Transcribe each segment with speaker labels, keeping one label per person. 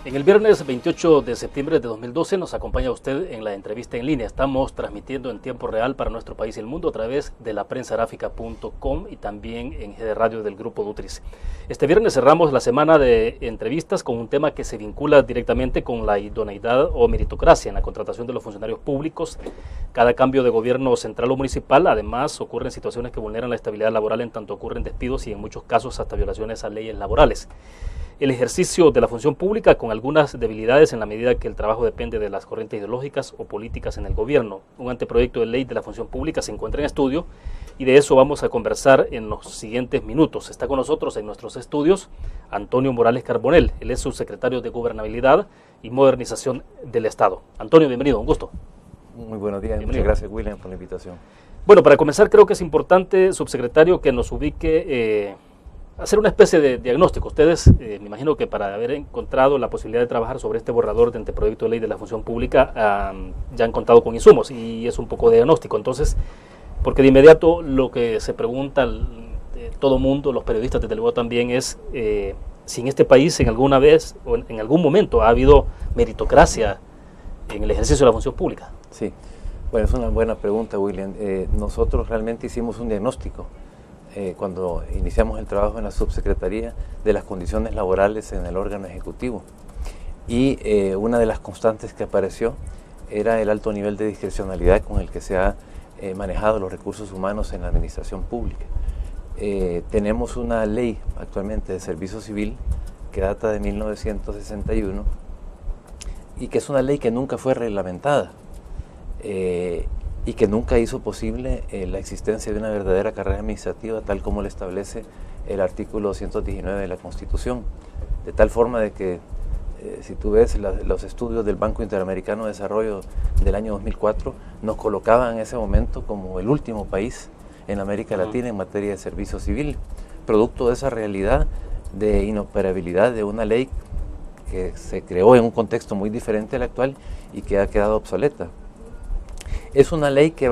Speaker 1: En el viernes 28 de septiembre de 2012 nos acompaña usted en la entrevista en línea. Estamos transmitiendo en tiempo real para nuestro país y el mundo a través de la prensagráfica.com y también en GD Radio del Grupo Nutris. Este viernes cerramos la semana de entrevistas con un tema que se vincula directamente con la idoneidad o meritocracia en la contratación de los funcionarios públicos. Cada cambio de gobierno central o municipal, además, ocurren situaciones que vulneran la estabilidad laboral, en tanto ocurren despidos y en muchos casos hasta violaciones a leyes laborales. El ejercicio de la función pública con algunas debilidades en la medida que el trabajo depende de las corrientes ideológicas o políticas en el gobierno. Un anteproyecto de ley de la función pública se encuentra en estudio y de eso vamos a conversar en los siguientes minutos. Está con nosotros en nuestros estudios Antonio Morales Carbonell. Él es subsecretario de Gobernabilidad y Modernización del Estado. Antonio, bienvenido, un gusto.
Speaker 2: Muy buenos días, muchas gracias, William, por la invitación.
Speaker 1: Bueno, para comenzar creo que es importante, subsecretario, que nos ubique, hacer una especie de diagnóstico. Ustedes, me imagino que para haber encontrado la posibilidad de trabajar sobre este borrador de anteproyecto de ley de la función pública, ya han contado con insumos y es un poco de diagnóstico. Entonces, porque de inmediato lo que se pregunta todo mundo, los periodistas desde luego también, es si en este país en alguna vez o en algún momento ha habido meritocracia en el ejercicio de la función pública.
Speaker 2: Sí, bueno, es una buena pregunta, William. Nosotros realmente hicimos un diagnóstico cuando iniciamos el trabajo en la subsecretaría de las condiciones laborales en el órgano ejecutivo. Y una de las constantes que apareció era el alto nivel de discrecionalidad con el que se ha manejado los recursos humanos en la administración pública. Tenemos una ley actualmente de servicio civil que data de 1961 y que es una ley que nunca fue reglamentada y que nunca hizo posible la existencia de una verdadera carrera administrativa tal como lo establece el artículo 219 de la Constitución, de tal forma de que si tú ves los estudios del Banco Interamericano de Desarrollo del año 2004 nos colocaban en ese momento como el último país en América Latina en materia de servicio civil, producto de esa realidad de inoperabilidad de una ley que se creó en un contexto muy diferente al actual y que ha quedado obsoleta. Es una ley que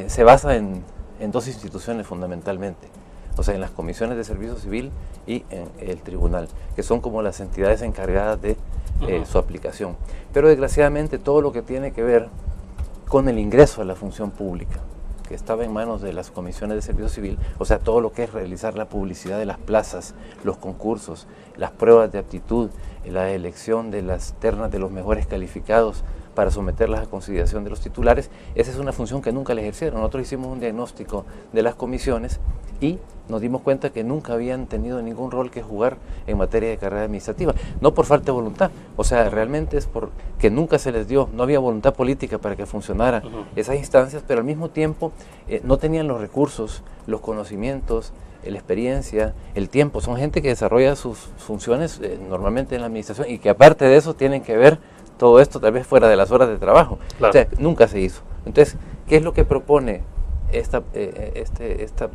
Speaker 2: se basa en dos instituciones fundamentalmente, o sea, en las comisiones de servicio civil y en el tribunal, que son como las entidades encargadas de su aplicación. Pero desgraciadamente todo lo que tiene que ver con el ingreso a la función pública, que estaba en manos de las comisiones de servicio civil, o sea, todo lo que es realizar la publicidad de las plazas, los concursos, las pruebas de aptitud, la elección de las ternas de los mejores calificados para someterlas a consideración de los titulares, esa es una función que nunca la ejercieron. Nosotros hicimos un diagnóstico de las comisiones y nos dimos cuenta que nunca habían tenido ningún rol que jugar en materia de carrera administrativa, no por falta de voluntad, o sea, realmente es porque nunca se les dio, no había voluntad política para que funcionaran esas instancias, pero al mismo tiempo no tenían los recursos, los conocimientos, la experiencia, el tiempo. Son gente que desarrolla sus funciones normalmente en la administración y que aparte de eso tienen que ver todo esto tal vez fuera de las horas de trabajo. Claro. O sea, nunca se hizo. Entonces, ¿qué es lo que propone este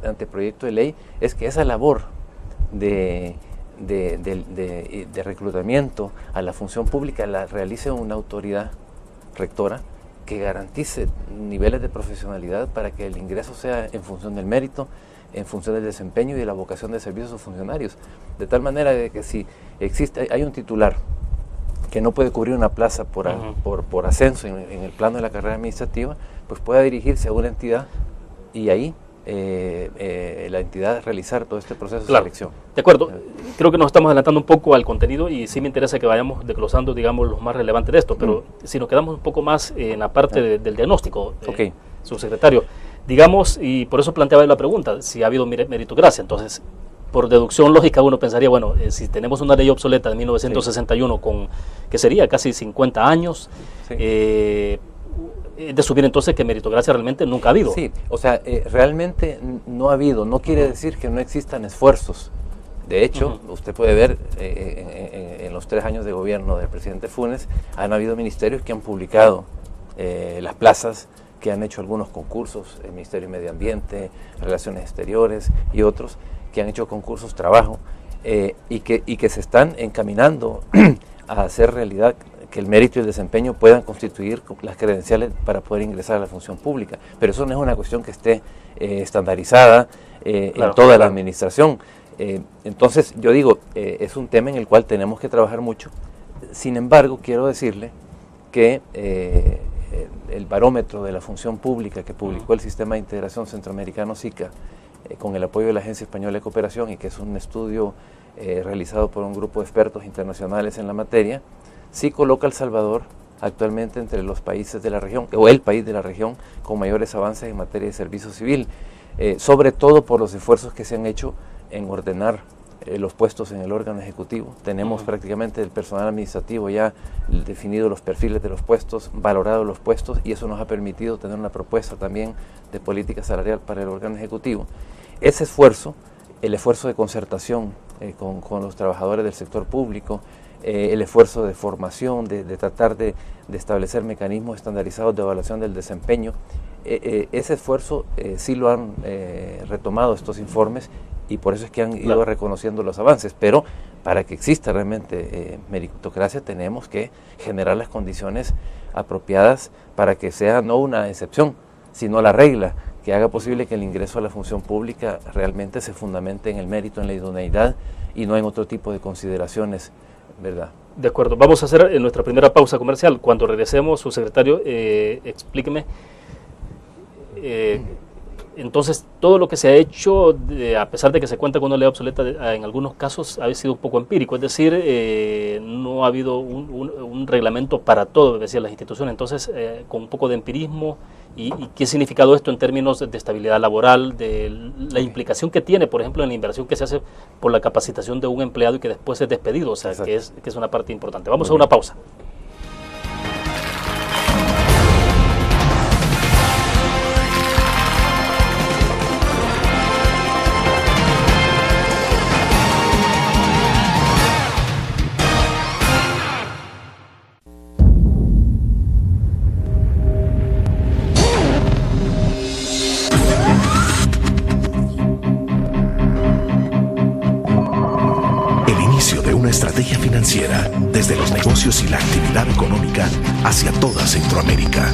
Speaker 2: anteproyecto de ley? Es que esa labor de reclutamiento a la función pública la realice una autoridad rectora que garantice niveles de profesionalidad para que el ingreso sea en función del mérito, en función del desempeño y de la vocación de servicio a sus funcionarios. De tal manera de que si hay un titular que no puede cubrir una plaza por ascenso en el plano de la carrera administrativa, pues pueda dirigirse a una entidad y ahí la entidad realizar todo este proceso de selección.
Speaker 1: De acuerdo, creo que nos estamos adelantando un poco al contenido y sí me interesa que vayamos desglosando, digamos, lo más relevante de esto, pero si nos quedamos un poco más en la parte del diagnóstico, subsecretario, digamos, y por eso planteaba la pregunta, si ha habido meritocracia. Entonces, por deducción lógica uno pensaría, bueno, si tenemos una ley obsoleta de 1961 con, que sería casi 50 años, de subir entonces que meritocracia realmente nunca ha habido.
Speaker 2: Sí, o sea, realmente no ha habido, no quiere decir que no existan esfuerzos. De hecho, usted puede ver en los 3 años de gobierno del presidente Funes, han habido ministerios que han publicado las plazas, que han hecho algunos concursos, el Ministerio de Medio Ambiente, Relaciones Exteriores y otros, que han hecho concursos trabajo y que se están encaminando a hacer realidad que el mérito y el desempeño puedan constituir las credenciales para poder ingresar a la función pública. Pero eso no es una cuestión que esté estandarizada en toda la administración. Entonces, yo digo, es un tema en el cual tenemos que trabajar mucho. Sin embargo, quiero decirle que el barómetro de la función pública que publicó el Sistema de Integración Centroamericano SICA, con el apoyo de la Agencia Española de Cooperación, y que es un estudio realizado por un grupo de expertos internacionales en la materia, sí coloca a El Salvador actualmente entre los países de la región, o el país de la región con mayores avances en materia de servicio civil, sobre todo por los esfuerzos que se han hecho en ordenar los puestos en el órgano ejecutivo. Tenemos prácticamente el personal administrativo ya definido los perfiles de los puestos, valorado los puestos, y eso nos ha permitido tener una propuesta también de política salarial para el órgano ejecutivo. Ese esfuerzo, el esfuerzo de concertación con los trabajadores del sector público, el esfuerzo de formación, de tratar de establecer mecanismos estandarizados de evaluación del desempeño, ese esfuerzo sí lo han retomado estos informes, y por eso es que han ido reconociendo los avances. Pero para que exista realmente meritocracia, tenemos que generar las condiciones apropiadas para que sea no una excepción, sino la regla, que haga posible que el ingreso a la función pública realmente se fundamente en el mérito, en la idoneidad, y no en otro tipo de consideraciones, ¿verdad?
Speaker 1: De acuerdo, vamos a hacer nuestra primera pausa comercial. Cuando regresemos, subsecretario, explíqueme. Entonces, todo lo que se ha hecho, a pesar de que se cuenta con una ley obsoleta, en algunos casos ha sido un poco empírico, es decir, no ha habido un reglamento para todo, decían las instituciones. Entonces, con un poco de empirismo, ¿y qué ha significado esto en términos de estabilidad laboral, de la implicación que tiene, por ejemplo, en la inversión que se hace por la capacitación de un empleado y que después es despedido? O sea, que es una parte importante. Vamos a una pausa.
Speaker 3: Estrategia financiera desde los negocios y la actividad económica hacia toda Centroamérica.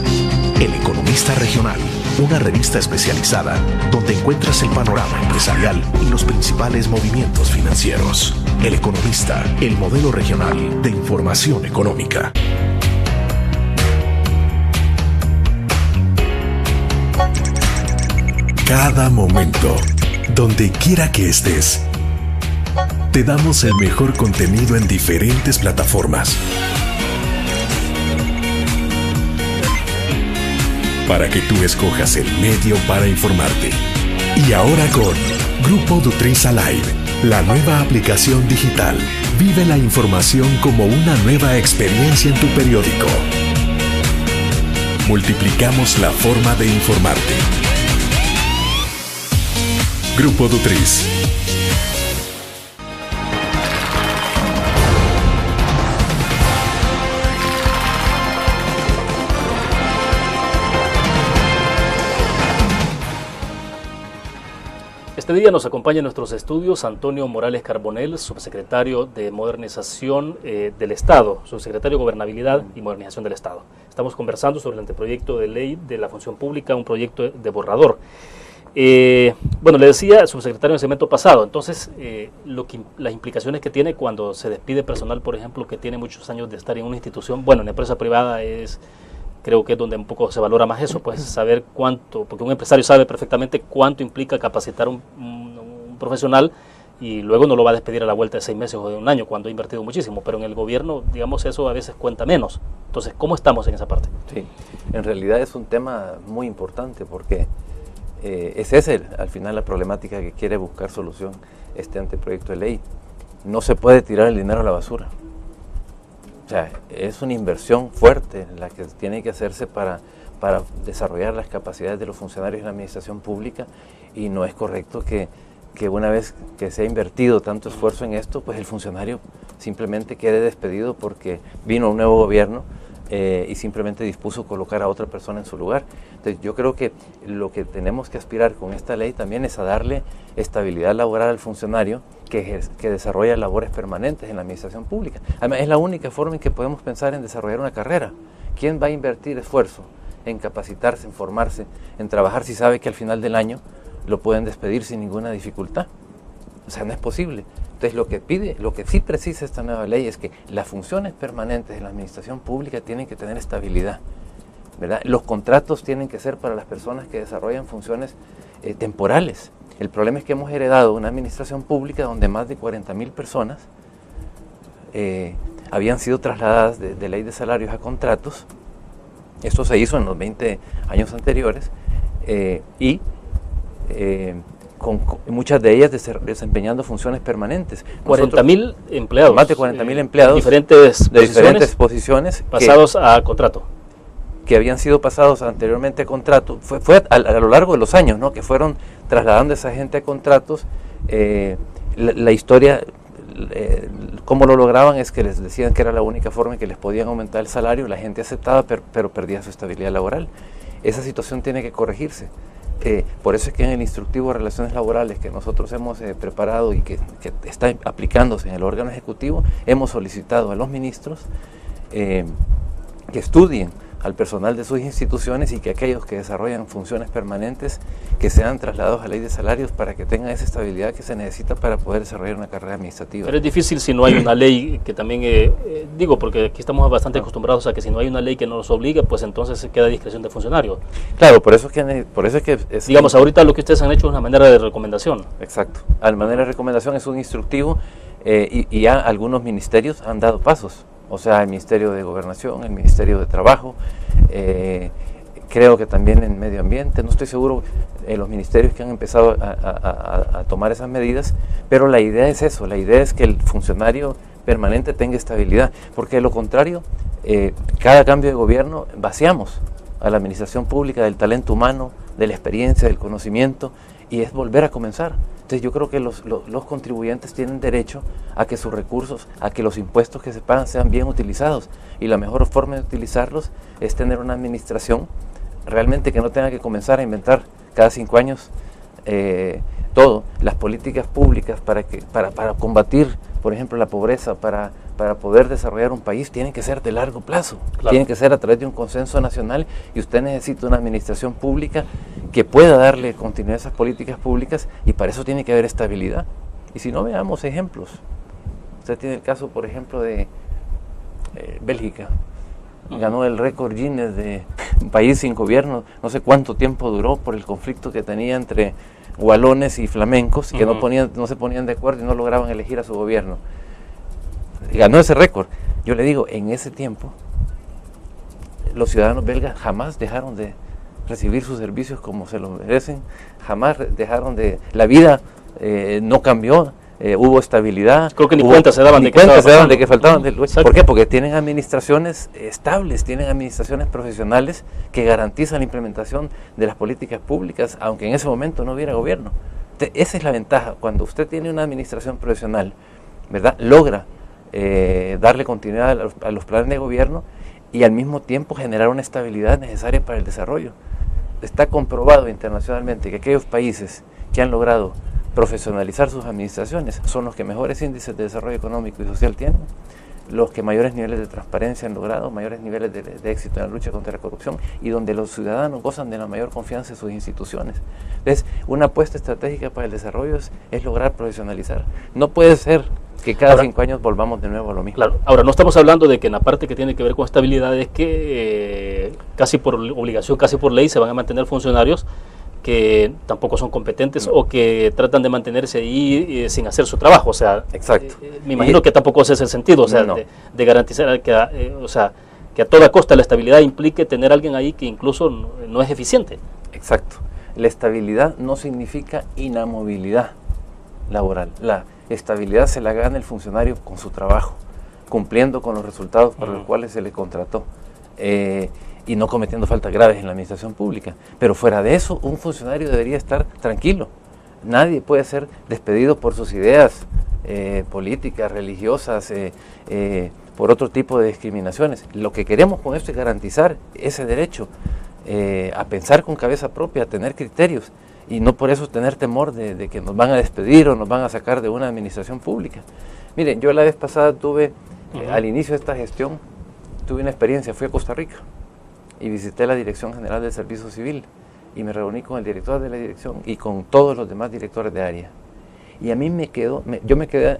Speaker 3: El Economista Regional, una revista especializada donde encuentras el panorama empresarial y los principales movimientos financieros. El Economista, el modelo regional de información económica. Cada momento, donde quiera que estés, te damos el mejor contenido en diferentes plataformas para que tú escojas el medio para informarte. Y ahora con Grupo Dutriz Alive, la nueva aplicación digital. Vive la información como una nueva experiencia en tu periódico. Multiplicamos la forma de informarte. Grupo Dutriz.
Speaker 1: Este día nos acompaña en nuestros estudios Antonio Morales Carbonell, subsecretario de Modernización del Estado, subsecretario de Gobernabilidad y Modernización del Estado. Estamos conversando sobre el anteproyecto de ley de la función pública, un proyecto de borrador. Bueno, le decía, subsecretario, en el segmento pasado, entonces, las implicaciones que tiene cuando se despide personal, por ejemplo, que tiene muchos años de estar en una institución. Bueno, en la empresa privada creo que es donde un poco se valora más eso, pues saber cuánto, porque un empresario sabe perfectamente cuánto implica capacitar un profesional, y luego no lo va a despedir a la vuelta de 6 meses o de un año cuando ha invertido muchísimo, pero en el gobierno, digamos, eso a veces cuenta menos. Entonces, ¿cómo estamos en esa parte?
Speaker 2: Sí, en realidad es un tema muy importante, porque esa es al final la problemática que quiere buscar solución este anteproyecto de ley. No se puede tirar el dinero a la basura. O sea, es una inversión fuerte la que tiene que hacerse para desarrollar las capacidades de los funcionarios de la administración pública, y no es correcto que una vez que se ha invertido tanto esfuerzo en esto, pues el funcionario simplemente quede despedido porque vino un nuevo gobierno y simplemente dispuso colocar a otra persona en su lugar. Entonces, yo creo que lo que tenemos que aspirar con esta ley también es a darle estabilidad laboral al funcionario que desarrolla labores permanentes en la administración pública. Además, es la única forma en que podemos pensar en desarrollar una carrera. ¿Quién va a invertir esfuerzo en capacitarse, en formarse, en trabajar, si sabe que al final del año lo pueden despedir sin ninguna dificultad? O sea, no es posible Entonces lo que sí precisa esta nueva ley es que las funciones permanentes de la administración pública tienen que tener estabilidad, ¿verdad? Los contratos tienen que ser para las personas que desarrollan funciones temporales. El problema es que hemos heredado una administración pública donde más de 40.000 personas habían sido trasladadas de ley de salarios a contratos. Esto se hizo en los 20 años anteriores con muchas de ellas desempeñando funciones permanentes.
Speaker 1: 40.000 empleados.
Speaker 2: Más de 40.000 empleados
Speaker 1: de diferentes
Speaker 2: posiciones
Speaker 1: pasados a contrato.
Speaker 2: Que habían sido pasados anteriormente a contrato. Fue a lo largo de los años, ¿no?, que fueron trasladando a esa gente a contratos. La historia, cómo lo lograban es que les decían que era la única forma en que les podían aumentar el salario. La gente aceptaba, pero perdía su estabilidad laboral. Esa situación tiene que corregirse. Por eso es que en el instructivo de relaciones laborales que nosotros hemos preparado y que está aplicándose en el órgano ejecutivo, hemos solicitado a los ministros que estudien al personal de sus instituciones y que aquellos que desarrollan funciones permanentes que sean trasladados a ley de salarios para que tengan esa estabilidad que se necesita para poder desarrollar una carrera administrativa.
Speaker 1: Pero es difícil si no hay una ley que también, digo, porque aquí estamos bastante acostumbrados a que si no hay una ley que nos obligue, pues entonces se queda a discreción de funcionarios.
Speaker 2: Claro, por eso es que
Speaker 1: digamos, ahorita lo que ustedes han hecho es una manera de recomendación.
Speaker 2: Exacto, la manera de recomendación es un instructivo y ya algunos ministerios han dado pasos. O sea, el Ministerio de Gobernación, el Ministerio de Trabajo, creo que también en Medio Ambiente, no estoy seguro los ministerios que han empezado a tomar esas medidas, pero la idea es eso, la idea es que el funcionario permanente tenga estabilidad, porque de lo contrario, cada cambio de gobierno vaciamos a la administración pública del talento humano, de la experiencia, del conocimiento, y es volver a comenzar. Entonces yo creo que los contribuyentes tienen derecho a que sus recursos, a que los impuestos que se pagan sean bien utilizados, y la mejor forma de utilizarlos es tener una administración realmente que no tenga que comenzar a inventar cada 5 años todo. Las políticas públicas para combatir, por ejemplo, la pobreza, para poder desarrollar un país, tienen que ser de largo plazo, claro. Tienen que ser a través de un consenso nacional, y usted necesita una administración pública que pueda darle continuidad a esas políticas públicas, y para eso tiene que haber estabilidad. Y si no, veamos ejemplos. Usted tiene el caso, por ejemplo, de Bélgica. Ganó el récord Guinness de un país sin gobierno, no sé cuánto tiempo duró por el conflicto que tenía entre walones y flamencos, que no se ponían de acuerdo y no lograban elegir a su gobierno. Ganó ese récord. Yo le digo, en ese tiempo los ciudadanos belgas jamás dejaron de recibir sus servicios como se los merecen, jamás dejaron de... La vida no cambió, hubo estabilidad.
Speaker 1: Creo que ni cuenta se daban de que
Speaker 2: faltaban. ¿Por qué? Porque tienen administraciones estables, tienen administraciones profesionales que garantizan la implementación de las políticas públicas, aunque en ese momento no hubiera gobierno. Esa es la ventaja. Cuando usted tiene una administración profesional, ¿verdad?, logra darle continuidad a los planes de gobierno y al mismo tiempo generar una estabilidad necesaria para el desarrollo. Está comprobado internacionalmente que aquellos países que han logrado profesionalizar sus administraciones son los que mejores índices de desarrollo económico y social tienen, los que mayores niveles de transparencia han logrado, mayores niveles de éxito en la lucha contra la corrupción, y donde los ciudadanos gozan de la mayor confianza en sus instituciones. Entonces, una apuesta estratégica para el desarrollo es lograr profesionalizar. No puede ser que cada 5 años volvamos de nuevo a lo mismo.
Speaker 1: Claro. Ahora, no estamos hablando de que en la parte que tiene que ver con estabilidad es que casi por obligación, casi por ley, se van a mantener funcionarios que tampoco son competentes o que tratan de mantenerse ahí sin hacer su trabajo. O sea,
Speaker 2: exacto.
Speaker 1: Me imagino que tampoco ese es el sentido, o sea, no. de garantizar que, que a toda costa la estabilidad implique tener a alguien ahí que incluso no es eficiente.
Speaker 2: Exacto. La estabilidad no significa inamovilidad laboral. La estabilidad se la gana el funcionario con su trabajo, cumpliendo con los resultados para los cuales se le contrató. Y no cometiendo faltas graves en la administración pública. Pero fuera de eso, un funcionario debería estar tranquilo. Nadie puede ser despedido por sus ideas políticas, religiosas, por otro tipo de discriminaciones. Lo que queremos con esto es garantizar ese derecho a pensar con cabeza propia, a tener criterios, y no por eso tener temor de que nos van a despedir o nos van a sacar de una administración pública. Miren, yo la vez pasada tuve, al inicio de esta gestión, tuve una experiencia, fui a Costa Rica y visité la Dirección General del Servicio Civil y me reuní con el director de la dirección y con todos los demás directores de área. Y a mí yo me quedé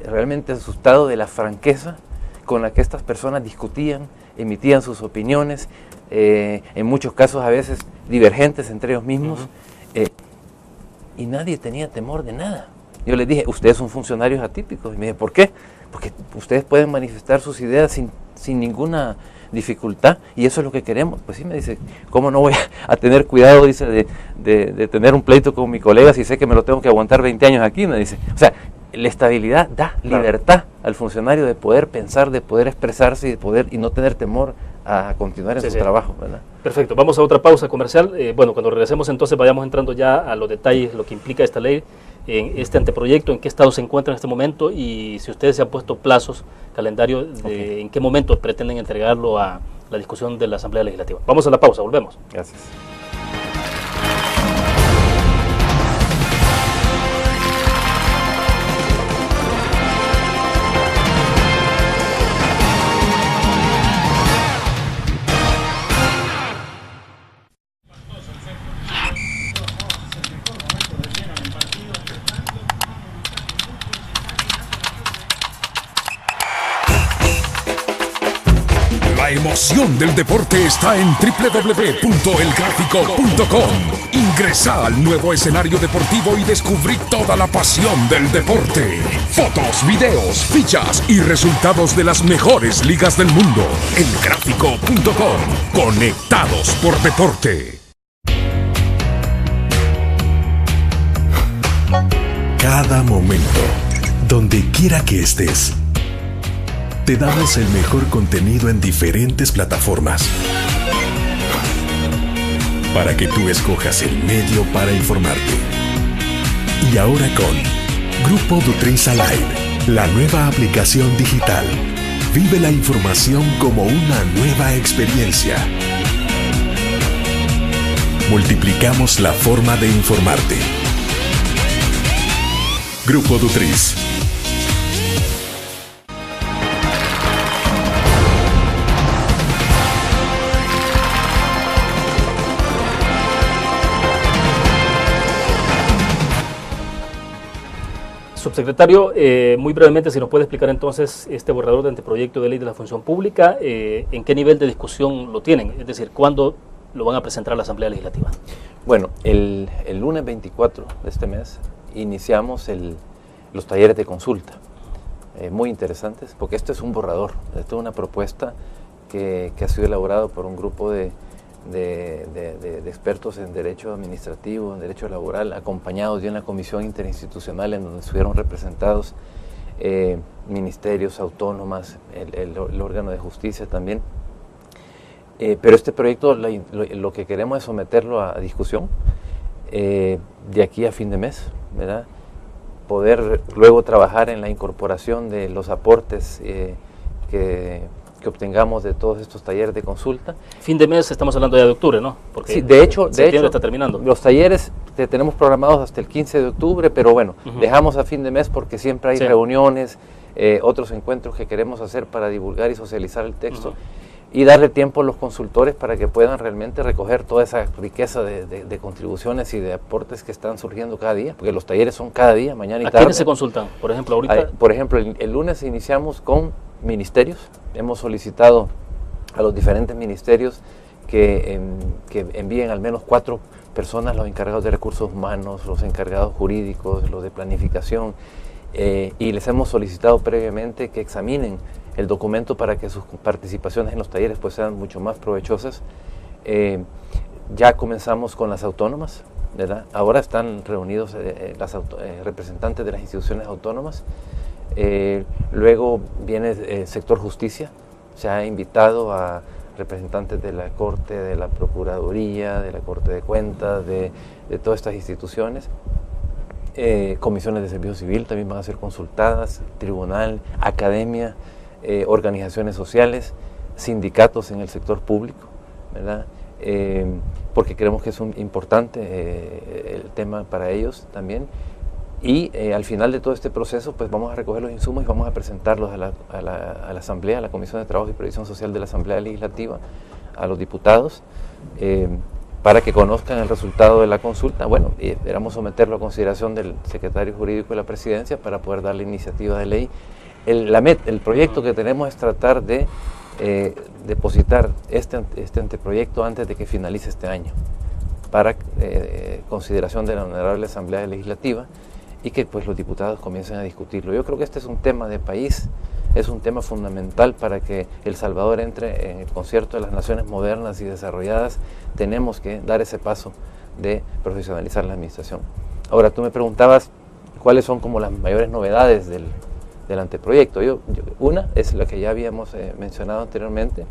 Speaker 2: realmente asustado de la franqueza con la que estas personas discutían, emitían sus opiniones, en muchos casos a veces divergentes entre ellos mismos, y nadie tenía temor de nada. Yo les dije, ustedes son funcionarios atípicos. Y me dije, ¿por qué? Porque ustedes pueden manifestar sus ideas sin ninguna dificultad, y eso es lo que queremos. Pues sí, me dice, ¿cómo no voy a tener cuidado, dice, de tener un pleito con mi colega si sé que me lo tengo que aguantar 20 años aquí? Me dice, o sea, la estabilidad da libertad al funcionario de poder pensar, de poder expresarse y no tener temor a continuar en su trabajo, ¿verdad?
Speaker 1: Perfecto, vamos a otra pausa comercial. Bueno, cuando regresemos entonces vayamos entrando ya a los detalles, lo que implica esta ley, en este anteproyecto, en qué estado se encuentra en este momento, y si ustedes se han puesto plazos, calendario, de en qué momento pretenden entregarlo a la discusión de la Asamblea Legislativa. Vamos a la pausa, volvemos.
Speaker 2: Gracias.
Speaker 3: La emoción del deporte está en www.elgráfico.com. Ingresa al nuevo escenario deportivo y descubrí toda la pasión del deporte. Fotos, videos, fichas y resultados de las mejores ligas del mundo. Elgráfico.com. Conectados por deporte. Cada momento, donde quiera que estés, te damos el mejor contenido en diferentes plataformas para que tú escojas el medio para informarte. Y ahora con Grupo Dutriza Live, la nueva aplicación digital. Vive la información como una nueva experiencia. Multiplicamos la forma de informarte. Grupo Dutriz.
Speaker 1: Subsecretario, muy brevemente, si nos puede explicar entonces este borrador de anteproyecto de ley de la función pública, ¿en qué nivel de discusión lo tienen? Es decir, ¿cuándo lo van a presentar a la Asamblea Legislativa?
Speaker 2: Bueno, el lunes 24 de este mes iniciamos los talleres de consulta, muy interesantes, porque esto es un borrador, esto es una propuesta que ha sido elaborado por un grupo de expertos en derecho administrativo, en derecho laboral, acompañados de una comisión interinstitucional en donde estuvieron representados ministerios, autónomas, el órgano de justicia también. Pero este proyecto lo que queremos es someterlo a discusión de aquí a fin de mes, ¿verdad? Poder luego trabajar en la incorporación de los aportes que obtengamos de todos estos talleres de consulta.
Speaker 1: Fin de mes, estamos hablando ya de octubre, ¿no? Porque
Speaker 2: sí, de hecho
Speaker 1: está terminando.
Speaker 2: Los talleres tenemos programados hasta el 15 de octubre, pero bueno, dejamos a fin de mes porque siempre hay reuniones, otros encuentros que queremos hacer para divulgar y socializar el texto y darle tiempo a los consultores para que puedan realmente recoger toda esa riqueza de contribuciones y de aportes que están surgiendo cada día, porque los talleres son cada día, mañana y tarde.
Speaker 1: ¿A quiénes se consultan? Por ejemplo, ahorita...
Speaker 2: Por ejemplo, el lunes iniciamos con ministerios. Hemos solicitado a los diferentes ministerios que envíen al menos 4 personas, los encargados de recursos humanos, los encargados jurídicos, los de planificación, y les hemos solicitado previamente que examinen el documento para que sus participaciones en los talleres pues sean mucho más provechosas. Ya comenzamos con las autónomas, ¿verdad? Ahora están reunidos representantes de las instituciones autónomas. Luego viene el sector justicia, se ha invitado a representantes de la Corte, de la Procuraduría, de la Corte de Cuentas, de todas estas instituciones. Comisiones de servicio civil también van a ser consultadas, tribunal, academia, organizaciones sociales, sindicatos en el sector público, ¿verdad? Porque creemos que es importante el tema para ellos también. Y al final de todo este proceso, pues vamos a recoger los insumos y vamos a presentarlos a la Asamblea, a la Comisión de Trabajo y Previsión Social de la Asamblea Legislativa, a los diputados, para que conozcan el resultado de la consulta. Bueno, y esperamos someterlo a consideración del secretario jurídico de la Presidencia para poder dar la iniciativa de ley. El proyecto que tenemos es tratar de depositar este anteproyecto antes de que finalice este año, para consideración de la Honorable Asamblea Legislativa, y que pues los diputados comiencen a discutirlo. Yo creo que este es un tema de país, es un tema fundamental para que El Salvador entre en el concierto de las naciones modernas y desarrolladas. Tenemos que dar ese paso de profesionalizar la administración. Ahora, tú me preguntabas cuáles son como las mayores novedades del anteproyecto. Una es la que ya habíamos mencionado anteriormente,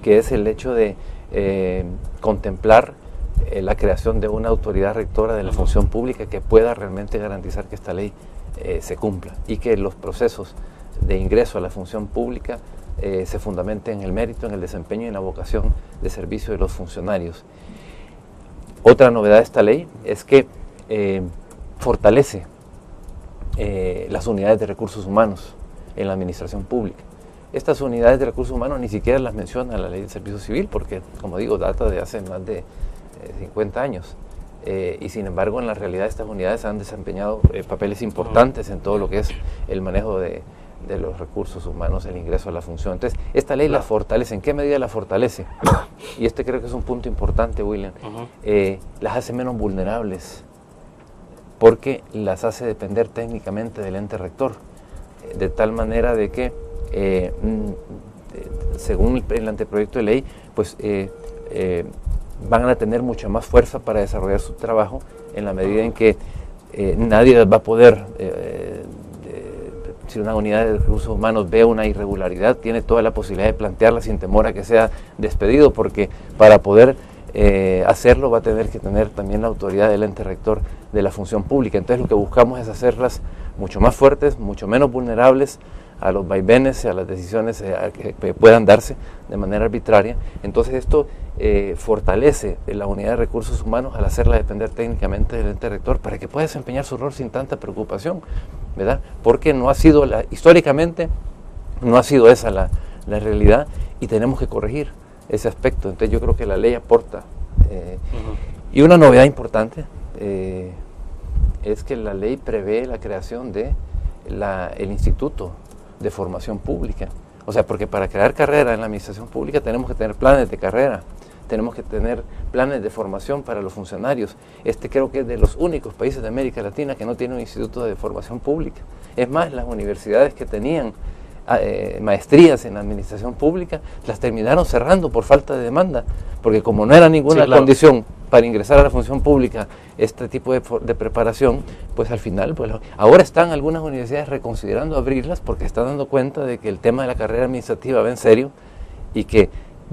Speaker 2: que es el hecho de contemplar la creación de una autoridad rectora de la función pública que pueda realmente garantizar que esta ley se cumpla y que los procesos de ingreso a la función pública se fundamenten en el mérito, en el desempeño y en la vocación de servicio de los funcionarios. Otra novedad de esta ley es que fortalece las unidades de recursos humanos en la administración pública. Estas unidades de recursos humanos ni siquiera las menciona la Ley de Servicio Civil porque, como digo, data de hace más de 50 años. Y sin embargo, en la realidad estas unidades han desempeñado papeles importantes en todo lo que es el manejo de los recursos humanos, el ingreso a la función. Entonces, esta ley la fortalece. ¿En qué medida la fortalece? Y creo que es un punto importante, William. Las hace menos vulnerables porque las hace depender técnicamente del ente rector, de tal manera de que, según el anteproyecto de ley, pues van a tener mucha más fuerza para desarrollar su trabajo en la medida en que nadie va a poder, si una unidad de recursos humanos ve una irregularidad, tiene toda la posibilidad de plantearla sin temor a que sea despedido, porque para poder hacerlo va a tener que tener también la autoridad del ente rector de la función pública. Entonces lo que buscamos es hacerlas mucho más fuertes, mucho menos vulnerables a los vaivenes y a las decisiones que puedan darse de manera arbitraria. Entonces esto fortalece la unidad de recursos humanos al hacerla depender técnicamente del ente rector para que pueda desempeñar su rol sin tanta preocupación, ¿verdad? Porque no ha sido, históricamente, no ha sido esa la realidad y tenemos que corregir ese aspecto. Entonces yo creo que la ley aporta. Y una novedad importante es que la ley prevé la creación de el Instituto de Formación Pública. O sea, porque para crear carrera en la administración pública tenemos que tener planes de carrera, tenemos que tener planes de formación para los funcionarios. Creo que es de los únicos países de América Latina que no tiene un instituto de formación pública. Es más, las universidades que tenían maestrías en la administración pública las terminaron cerrando por falta de demanda, porque como no era ninguna condición para ingresar a la función pública este tipo de preparación, pues al final, pues ahora están algunas universidades reconsiderando abrirlas porque están dando cuenta de que el tema de la carrera administrativa va en serio y que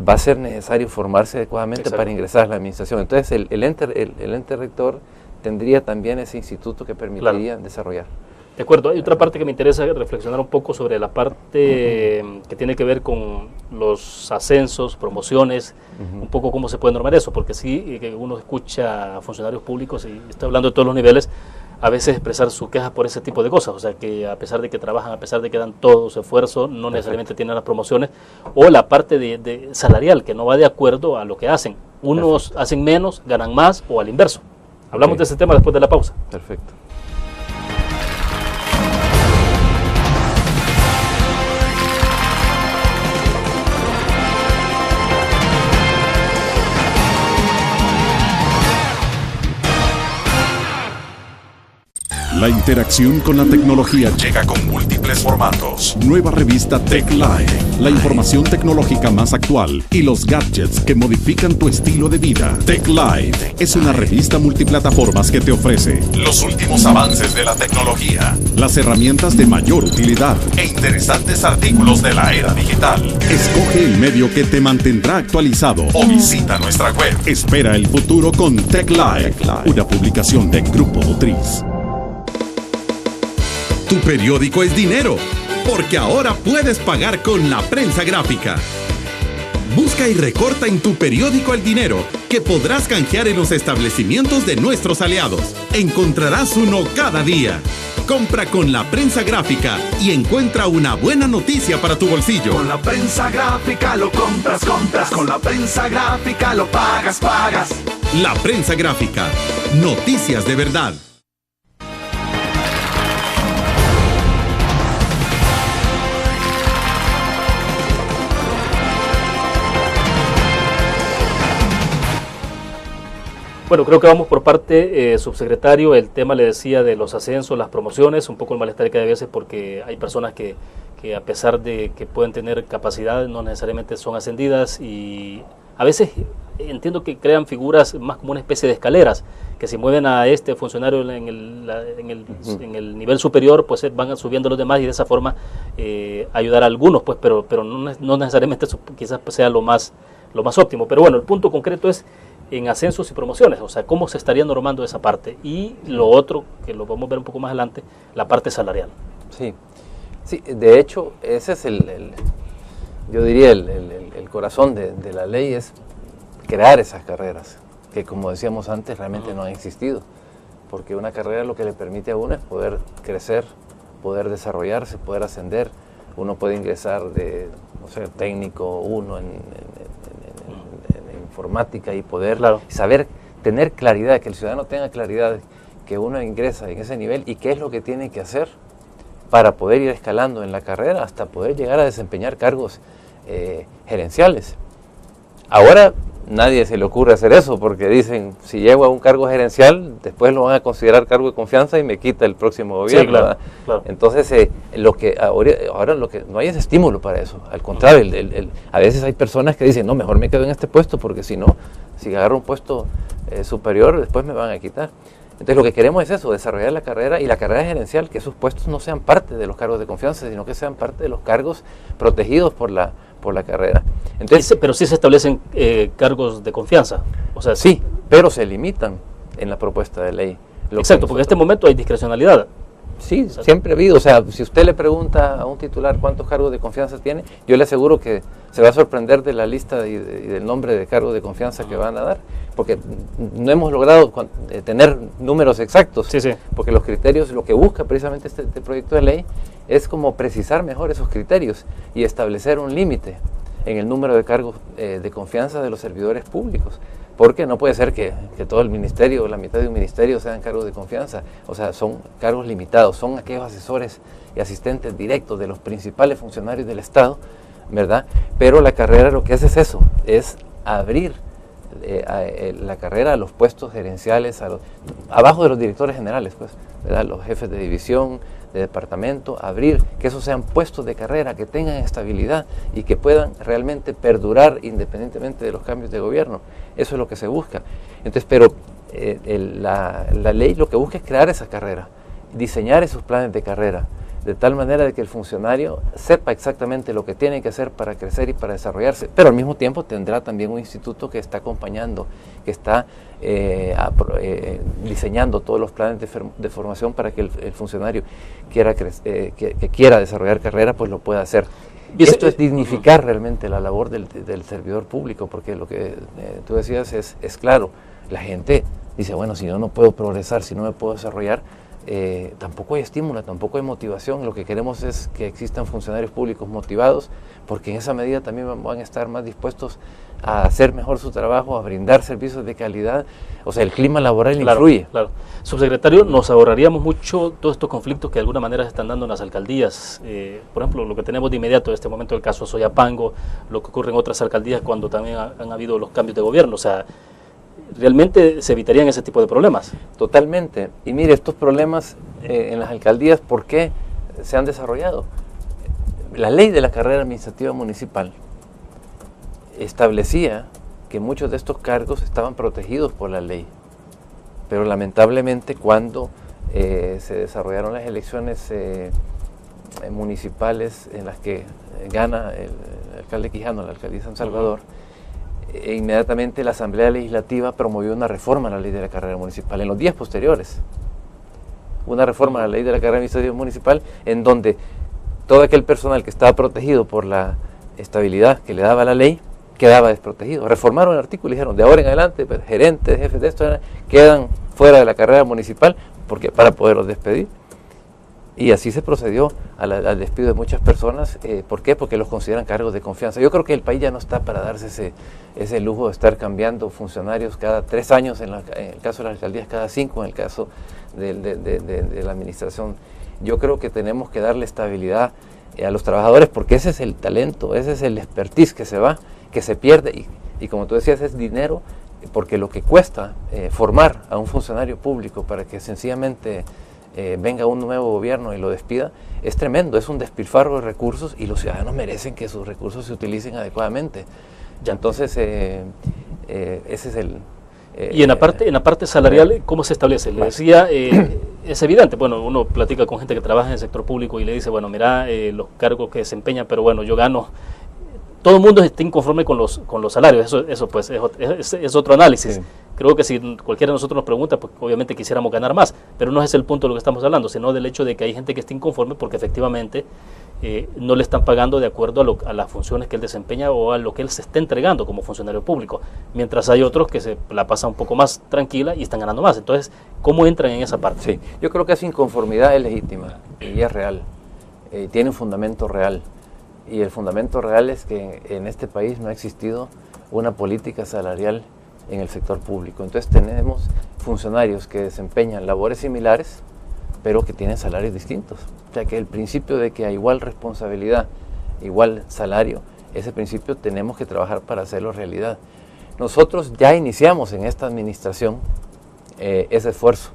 Speaker 2: va a ser necesario formarse adecuadamente para ingresar a la administración. Entonces el ente rector tendría también ese instituto que permitiría desarrollar.
Speaker 1: De acuerdo, hay otra parte que me interesa reflexionar un poco sobre la parte que tiene que ver con los ascensos, promociones, un poco cómo se puede normar eso, porque sí, que uno escucha a funcionarios públicos y está hablando de todos los niveles, a veces expresar su queja por ese tipo de cosas, o sea que a pesar de que trabajan, a pesar de que dan todo su esfuerzo, no necesariamente tienen las promociones, o la parte de salarial, que no va de acuerdo a lo que hacen. Unos hacen menos, ganan más, o al inverso. Hablamos de ese tema después de la pausa.
Speaker 2: Perfecto.
Speaker 3: La interacción con la tecnología llega con múltiples formatos. Nueva revista Tech Live, la información tecnológica más actual y los gadgets que modifican tu estilo de vida. Tech Live es una revista multiplataformas que te ofrece los últimos avances de la tecnología, las herramientas de mayor utilidad e interesantes artículos de la era digital. Escoge el medio que te mantendrá actualizado o visita nuestra web. Espera el futuro con Tech Live, una publicación de Grupo Nutriz. Tu periódico es dinero, porque ahora puedes pagar con la prensa gráfica.
Speaker 4: Busca y recorta en tu periódico el dinero que podrás canjear en los establecimientos de nuestros aliados. Encontrarás uno cada día. Compra con La Prensa Gráfica y encuentra una buena noticia para tu bolsillo.
Speaker 5: Con La Prensa Gráfica lo compras. Con La Prensa Gráfica lo pagas.
Speaker 4: La Prensa Gráfica. Noticias de verdad.
Speaker 1: Bueno, creo que vamos por parte, subsecretario. El tema, le decía, de los ascensos, las promociones, un poco el malestar que hay a veces porque hay personas que a pesar de que pueden tener capacidad, no necesariamente son ascendidas, y a veces entiendo que crean figuras más como una especie de escaleras, que si mueven a este funcionario en el nivel superior, pues van subiendo los demás y de esa forma ayudar a algunos, pues, pero no necesariamente eso quizás sea lo más óptimo. Pero bueno, el punto concreto es en ascensos y promociones, o sea, cómo se estaría normando esa parte. Y lo otro, que lo vamos a ver un poco más adelante, la parte salarial.
Speaker 2: Sí, de hecho, ese es yo diría, el corazón de la ley, es crear esas carreras, que como decíamos antes, realmente no han existido. Porque una carrera lo que le permite a uno es poder crecer, poder desarrollarse, poder ascender. Uno puede ingresar de, no sé, técnico 1 en informática y poder saber, tener claridad, que el ciudadano tenga claridad que uno ingresa en ese nivel y qué es lo que tiene que hacer para poder ir escalando en la carrera hasta poder llegar a desempeñar cargos gerenciales. Ahora nadie se le ocurre hacer eso porque dicen, si llego a un cargo gerencial, después lo van a considerar cargo de confianza y me quita el próximo gobierno. Sí, claro. Entonces, ahora lo que no hay es estímulo para eso. Al contrario, a veces hay personas que dicen, no, mejor me quedo en este puesto porque si no, si agarro un puesto superior, después me van a quitar. Entonces, lo que queremos es eso, desarrollar la carrera y la carrera gerencial, que esos puestos no sean parte de los cargos de confianza, sino que sean parte de los cargos protegidos por la carrera. Entonces,
Speaker 1: pero sí se establecen cargos de confianza. O sea,
Speaker 2: sí, pero se limitan en la propuesta de ley.
Speaker 1: Exacto, porque en este momento hay discrecionalidad.
Speaker 2: Sí, siempre ha habido. O sea, si usted le pregunta a un titular cuántos cargos de confianza tiene, yo le aseguro que se va a sorprender de la lista y del nombre de cargos de confianza que van a dar, porque no hemos logrado tener números exactos. Sí. Porque los criterios, lo que busca precisamente este proyecto de ley es como precisar mejor esos criterios y establecer un límite en el número de cargos de confianza de los servidores públicos. Porque no puede ser que todo el ministerio, la mitad de un ministerio sean cargos de confianza. O sea, son cargos limitados, son aquellos asesores y asistentes directos de los principales funcionarios del Estado, ¿verdad? Pero la carrera lo que hace es eso, es abrir la carrera a los puestos gerenciales, abajo de los directores generales, pues, ¿verdad? Los jefes de división, de departamento, abrir, que esos sean puestos de carrera, que tengan estabilidad y que puedan realmente perdurar independientemente de los cambios de gobierno. Eso es lo que se busca. Entonces, pero la ley lo que busca es crear esa carrera, diseñar esos planes de carrera, de tal manera de que el funcionario sepa exactamente lo que tiene que hacer para crecer y para desarrollarse, pero al mismo tiempo tendrá también un instituto que está acompañando, que está diseñando todos los planes de formación para que el funcionario que quiera desarrollar carrera, pues lo pueda hacer. Y esto es dignificar realmente la labor del servidor público, porque lo que tú decías es claro. La gente dice, bueno, si yo no puedo progresar, si no me puedo desarrollar, tampoco hay estímulo, tampoco hay motivación. Lo que queremos es que existan funcionarios públicos motivados, porque en esa medida también van a estar más dispuestos a hacer mejor su trabajo, a brindar servicios de calidad. O sea, el clima laboral influye.
Speaker 1: Claro. Subsecretario, nos ahorraríamos mucho todos estos conflictos que de alguna manera se están dando en las alcaldías. Por ejemplo, lo que tenemos de inmediato en este momento, el caso Soyapango, lo que ocurre en otras alcaldías cuando también han habido los cambios de gobierno. O sea, realmente se evitarían ese tipo de problemas.
Speaker 2: Totalmente. Y mire, estos problemas en las alcaldías, ¿por qué se han desarrollado? La ley de la carrera administrativa municipal establecía que muchos de estos cargos estaban protegidos por la ley, pero lamentablemente cuando se desarrollaron las elecciones municipales en las que gana el alcalde Quijano, la alcaldía de San Salvador, inmediatamente la Asamblea Legislativa promovió una reforma a la ley de la carrera municipal en los días posteriores. Una reforma a la ley de la carrera administrativa municipal en donde todo aquel personal que estaba protegido por la estabilidad que le daba la ley quedaba desprotegido. Reformaron el artículo y dijeron, de ahora en adelante, pues, gerentes, jefes de esto, quedan fuera de la carrera municipal para poderlos despedir. Y así se procedió al despido de muchas personas. ¿Por qué? Porque los consideran cargos de confianza. Yo creo que el país ya no está para darse ese lujo de estar cambiando funcionarios cada 3 años, en el caso de las alcaldías cada 5, en el caso de la administración. Yo creo que tenemos que darle estabilidad a los trabajadores, porque ese es el talento, ese es el expertise que se va, que se pierde, y como tú decías, es dinero, porque lo que cuesta formar a un funcionario público para que sencillamente venga un nuevo gobierno y lo despida, es tremendo, es un despilfarro de recursos, y los ciudadanos merecen que sus recursos se utilicen adecuadamente. Ya, entonces, ese es el...
Speaker 1: y en la parte salarial, ¿cómo se establece? Le decía, es evidente, bueno, uno platica con gente que trabaja en el sector público y le dice, bueno, mira, los cargos que desempeñan, pero bueno, yo gano... Todo el mundo está inconforme con los salarios, eso pues es otro análisis. Sí. Creo que si cualquiera de nosotros nos pregunta, pues obviamente quisiéramos ganar más, pero no es el punto de lo que estamos hablando, sino del hecho de que hay gente que está inconforme porque efectivamente no le están pagando de acuerdo a las funciones que él desempeña o a lo que él se está entregando como funcionario público, mientras hay otros que se la pasan un poco más tranquila y están ganando más. Entonces, ¿cómo entran en esa parte?
Speaker 2: Sí, yo creo que esa inconformidad es legítima y es real, tiene un fundamento real. Y el fundamento real es que en este país no ha existido una política salarial en el sector público. Entonces tenemos funcionarios que desempeñan labores similares, pero que tienen salarios distintos. O sea que el principio de que a igual responsabilidad, igual salario, ese principio tenemos que trabajar para hacerlo realidad. Nosotros ya iniciamos en esta administración ese esfuerzo.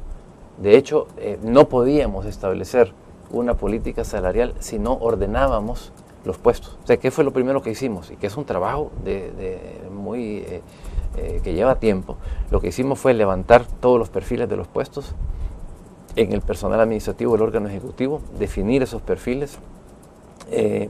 Speaker 2: De hecho, no podíamos establecer una política salarial si no ordenábamos los puestos. O sea, ¿qué fue lo primero que hicimos? Y que es un trabajo que lleva tiempo. Lo que hicimos fue levantar todos los perfiles de los puestos en el personal administrativo del órgano ejecutivo, definir esos perfiles,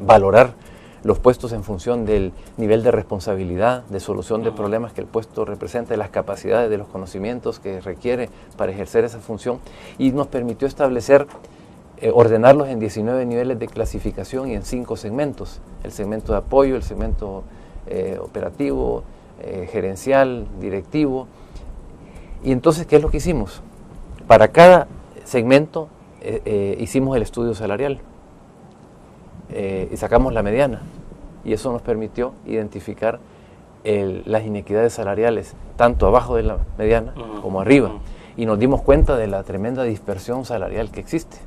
Speaker 2: valorar los puestos en función del nivel de responsabilidad, de solución de problemas que el puesto representa, de las capacidades, de los conocimientos que requiere para ejercer esa función, y nos permitió establecer ordenarlos en 19 niveles de clasificación y en 5 segmentos. El segmento de apoyo, el segmento operativo, gerencial, directivo. Y entonces, ¿qué es lo que hicimos? Para cada segmento hicimos el estudio salarial y sacamos la mediana. Y eso nos permitió identificar las inequidades salariales, tanto abajo de la mediana como arriba. Y nos dimos cuenta de la tremenda dispersión salarial que existe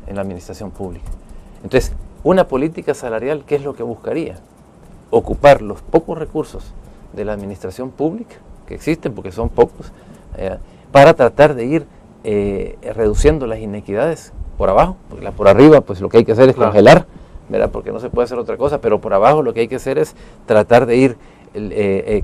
Speaker 2: en la administración pública. Entonces, una política salarial, ¿qué es lo que buscaría? Ocupar los pocos recursos de la administración pública, que existen porque son pocos, para tratar de ir reduciendo las inequidades por abajo, porque por arriba pues lo que hay que hacer es congelar, ¿verdad? Porque no se puede hacer otra cosa, pero por abajo lo que hay que hacer es tratar de ir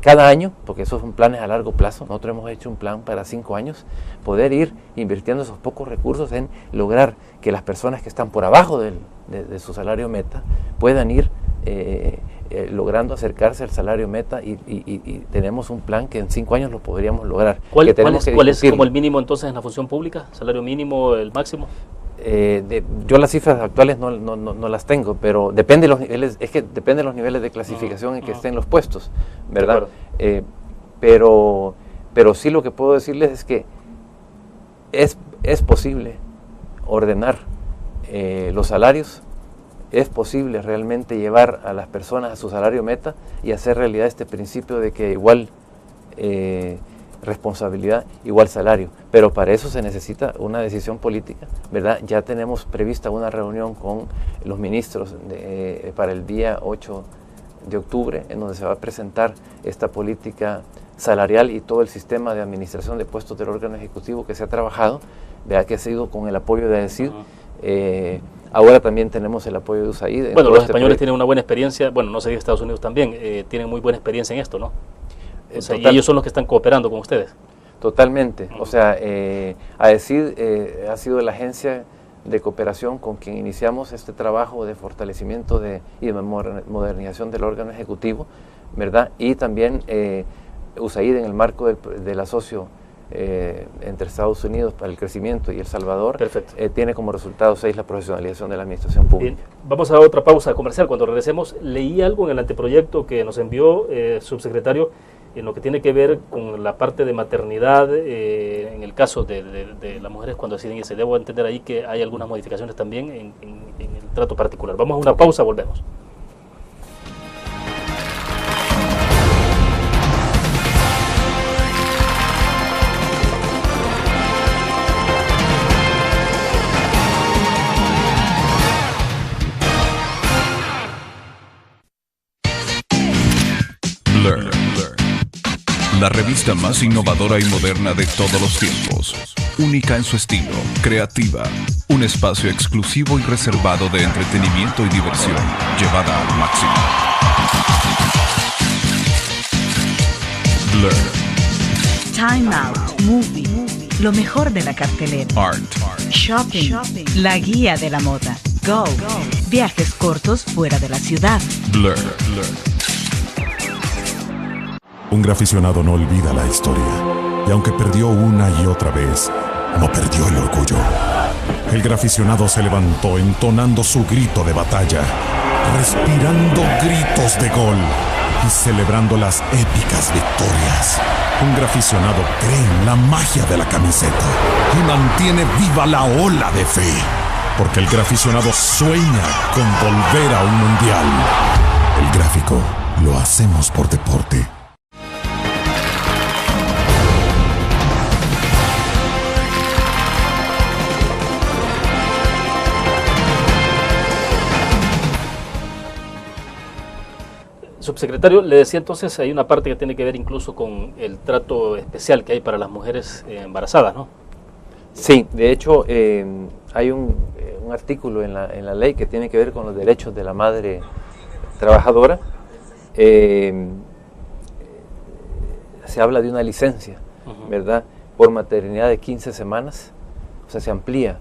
Speaker 2: cada año, porque esos son planes a largo plazo, nosotros hemos hecho un plan para 5 años, poder ir invirtiendo esos pocos recursos en lograr que las personas que están por abajo de su salario meta puedan ir logrando acercarse al salario meta, y tenemos un plan que en 5 años lo podríamos lograr.
Speaker 1: ¿Cuál es como el mínimo entonces en la función pública? ¿Salario mínimo, el máximo?
Speaker 2: Yo las cifras actuales no las tengo, pero depende de los niveles, depende de los niveles de clasificación en que estén los puestos, ¿verdad? Pero sí lo que puedo decirles es que es posible ordenar los salarios, es posible realmente llevar a las personas a su salario meta y hacer realidad este principio de que igual responsabilidad, igual salario, pero para eso se necesita una decisión política, ¿verdad? Ya tenemos prevista una reunión con los ministros para el día 8 de octubre, en donde se va a presentar esta política salarial y todo el sistema de administración de puestos del órgano ejecutivo que se ha trabajado, ¿verdad? Que ha sido con el apoyo de ADECID. Ahora también tenemos el apoyo de USAID.
Speaker 1: Bueno, los españoles tienen una buena experiencia, bueno, no sé si Estados Unidos también, tienen muy buena experiencia en esto, ¿no? O sea, y ellos son los que están cooperando con ustedes. Totalmente.
Speaker 2: O sea, ADECID ha sido la agencia de cooperación con quien iniciamos este trabajo de fortalecimiento y de modernización del órgano ejecutivo, ¿verdad? Y también USAID en el marco del asocio entre Estados Unidos para el crecimiento y El Salvador,
Speaker 1: perfecto,
Speaker 2: tiene como resultado 6 la profesionalización de la administración pública.
Speaker 1: Bien, vamos a otra pausa comercial. Cuando regresemos, leí algo en el anteproyecto que nos envió subsecretario en lo que tiene que ver con la parte de maternidad en el caso de las mujeres cuando deciden irse. Debo entender ahí que hay algunas modificaciones también en el trato particular. Vamos a una pausa, volvemos.
Speaker 6: Blur, la revista más innovadora y moderna de todos los tiempos, única en su estilo, creativa, un espacio exclusivo y reservado de entretenimiento y diversión, llevada al máximo. Blur.
Speaker 7: Time Out, Movie, lo mejor de la cartelera.
Speaker 6: Art.
Speaker 7: Shopping, la guía de la moda. Go, viajes cortos fuera de la ciudad.
Speaker 6: Blur.
Speaker 8: Un graficionado no olvida la historia, y aunque perdió una y otra vez, no perdió el orgullo. El graficionado se levantó entonando su grito de batalla, respirando gritos de gol y celebrando las épicas victorias. Un graficionado cree en la magia de la camiseta y mantiene viva la ola de fe, porque el graficionado sueña con volver a un mundial. El gráfico lo hacemos por deporte.
Speaker 1: Subsecretario, le decía entonces, hay una parte que tiene que ver incluso con el trato especial que hay para las mujeres embarazadas, ¿no?
Speaker 2: Sí, de hecho hay un artículo en la ley que tiene que ver con los derechos de la madre trabajadora. Se habla de una licencia, ¿verdad?, por maternidad de 15 semanas, o sea, se amplía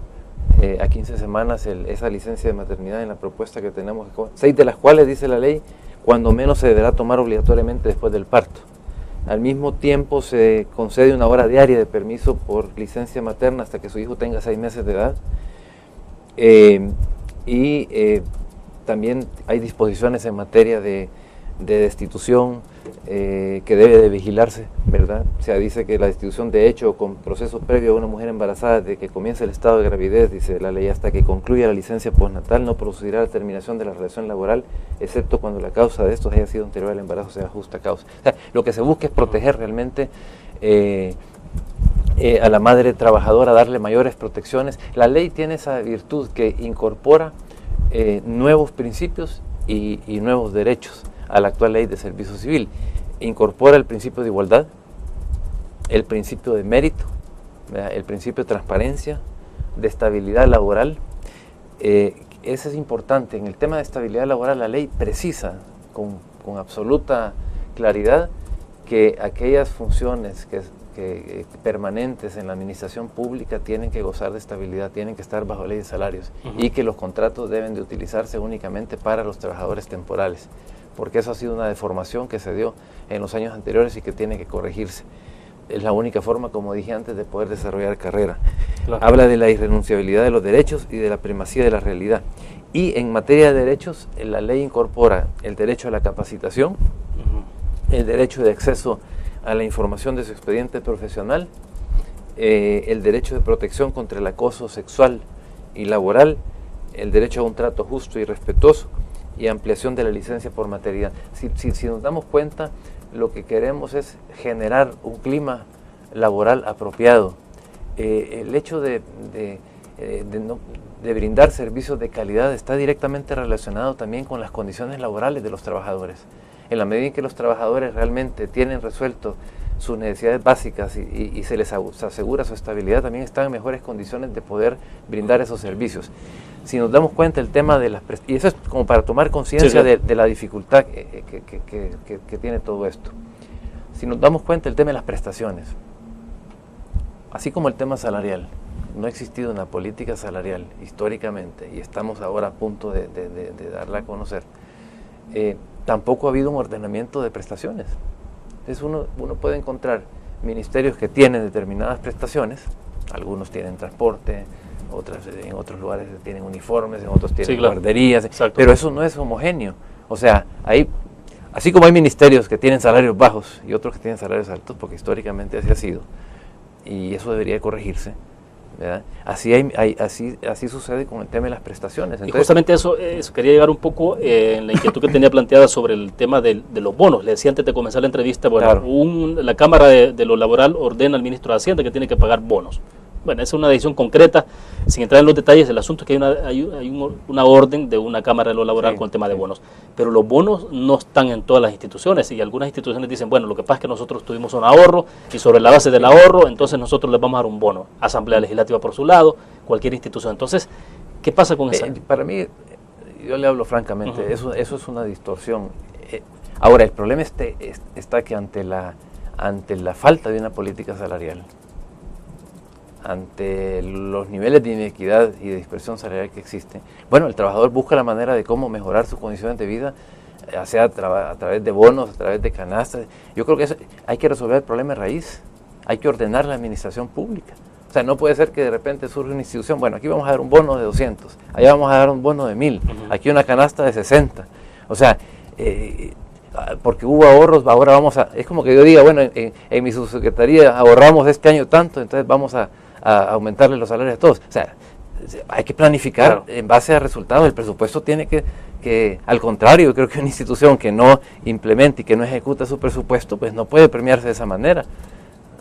Speaker 2: a 15 semanas esa licencia de maternidad en la propuesta que tenemos, 6 de las cuales, dice la ley, cuando menos se deberá tomar obligatoriamente después del parto. Al mismo tiempo se concede una hora diaria de permiso por licencia materna hasta que su hijo tenga 6 meses de edad. También hay disposiciones en materia de destitución que debe de vigilarse, ¿verdad? O sea, dice que la destitución de hecho con proceso previo a una mujer embarazada desde que comience el estado de gravidez, dice la ley, hasta que concluya la licencia postnatal, no producirá la terminación de la relación laboral, excepto cuando la causa de estos haya sido anterior al embarazo, sea justa causa. O sea, lo que se busca es proteger realmente a la madre trabajadora, darle mayores protecciones. La ley tiene esa virtud que incorpora nuevos principios y nuevos derechos a la actual ley de servicio civil. Incorpora el principio de igualdad, el principio de mérito, ¿verdad?, el principio de transparencia, de estabilidad laboral. Eso es importante. En el tema de estabilidad laboral, la ley precisa con absoluta claridad que aquellas funciones que permanentes en la administración pública tienen que gozar de estabilidad, tienen que estar bajo ley de salarios, y que los contratos deben de utilizarse únicamente para los trabajadores temporales, porque eso ha sido una deformación que se dio en los años anteriores y que tiene que corregirse. Es la única forma, como dije antes, de poder desarrollar carrera. Claro. Habla de la irrenunciabilidad de los derechos y de la primacía de la realidad. Y en materia de derechos, la ley incorpora el derecho a la capacitación, el derecho de acceso a la información de su expediente profesional, el derecho de protección contra el acoso sexual y laboral, el derecho a un trato justo y respetuoso, y ampliación de la licencia por maternidad. Si nos damos cuenta, lo que queremos es generar un clima laboral apropiado. El hecho de brindar servicios de calidad está directamente relacionado también con las condiciones laborales de los trabajadores. En la medida en que los trabajadores realmente tienen resuelto sus necesidades básicas y se les asegura su estabilidad, también están en mejores condiciones de poder brindar esos servicios. Si nos damos cuenta el tema de las prestaciones, y eso es como para tomar conciencia de la dificultad que tiene todo esto. Si nos damos cuenta el tema de las prestaciones, así como el tema salarial, no ha existido una política salarial históricamente, y estamos ahora a punto de darla a conocer, tampoco ha habido un ordenamiento de prestaciones. Entonces uno puede encontrar ministerios que tienen determinadas prestaciones, algunos tienen transporte, en otros lugares tienen uniformes, en otros tienen guarderías, pero eso no es homogéneo. O sea, así como hay ministerios que tienen salarios bajos y otros que tienen salarios altos, porque históricamente así ha sido, y eso debería corregirse, ¿verdad? Así sucede con el tema de las prestaciones.
Speaker 1: Entonces, y justamente eso quería llegar un poco en la inquietud que tenía planteada sobre el tema de los bonos. Le decía antes de comenzar la entrevista, bueno, claro, la Cámara de lo Laboral ordena al ministro de Hacienda que tiene que pagar bonos. Bueno, esa es una decisión concreta, sin entrar en los detalles. El asunto es que hay una orden de una Cámara de lo Laboral con el tema de bonos, pero los bonos no están en todas las instituciones, y algunas instituciones dicen, bueno, lo que pasa es que nosotros tuvimos un ahorro y sobre la base del ahorro, entonces nosotros les vamos a dar un bono. Asamblea Legislativa por su lado, cualquier institución. Entonces, ¿qué pasa con eso?
Speaker 2: Para mí, yo le hablo francamente, eso es una distorsión. Ahora, el problema está que ante la falta de una política salarial, ante los niveles de inequidad y de dispersión salarial que existen, bueno, el trabajador busca la manera de cómo mejorar sus condiciones de vida, sea a través de bonos, a través de canastas. Yo creo que hay que resolver el problema de raíz, hay que ordenar la administración pública. O sea, no puede ser que de repente surja una institución, bueno, aquí vamos a dar un bono de 200, allá vamos a dar un bono de 1000, aquí una canasta de 60. O sea, porque hubo ahorros, ahora vamos a... Es como que yo diga, bueno, en mi subsecretaría ahorramos este año tanto, entonces vamos a aumentarle los salarios a todos. O sea, hay que planificar en base a resultados. El presupuesto tiene que, al contrario, yo creo que una institución que no implemente y que no ejecuta su presupuesto, pues no puede premiarse de esa manera.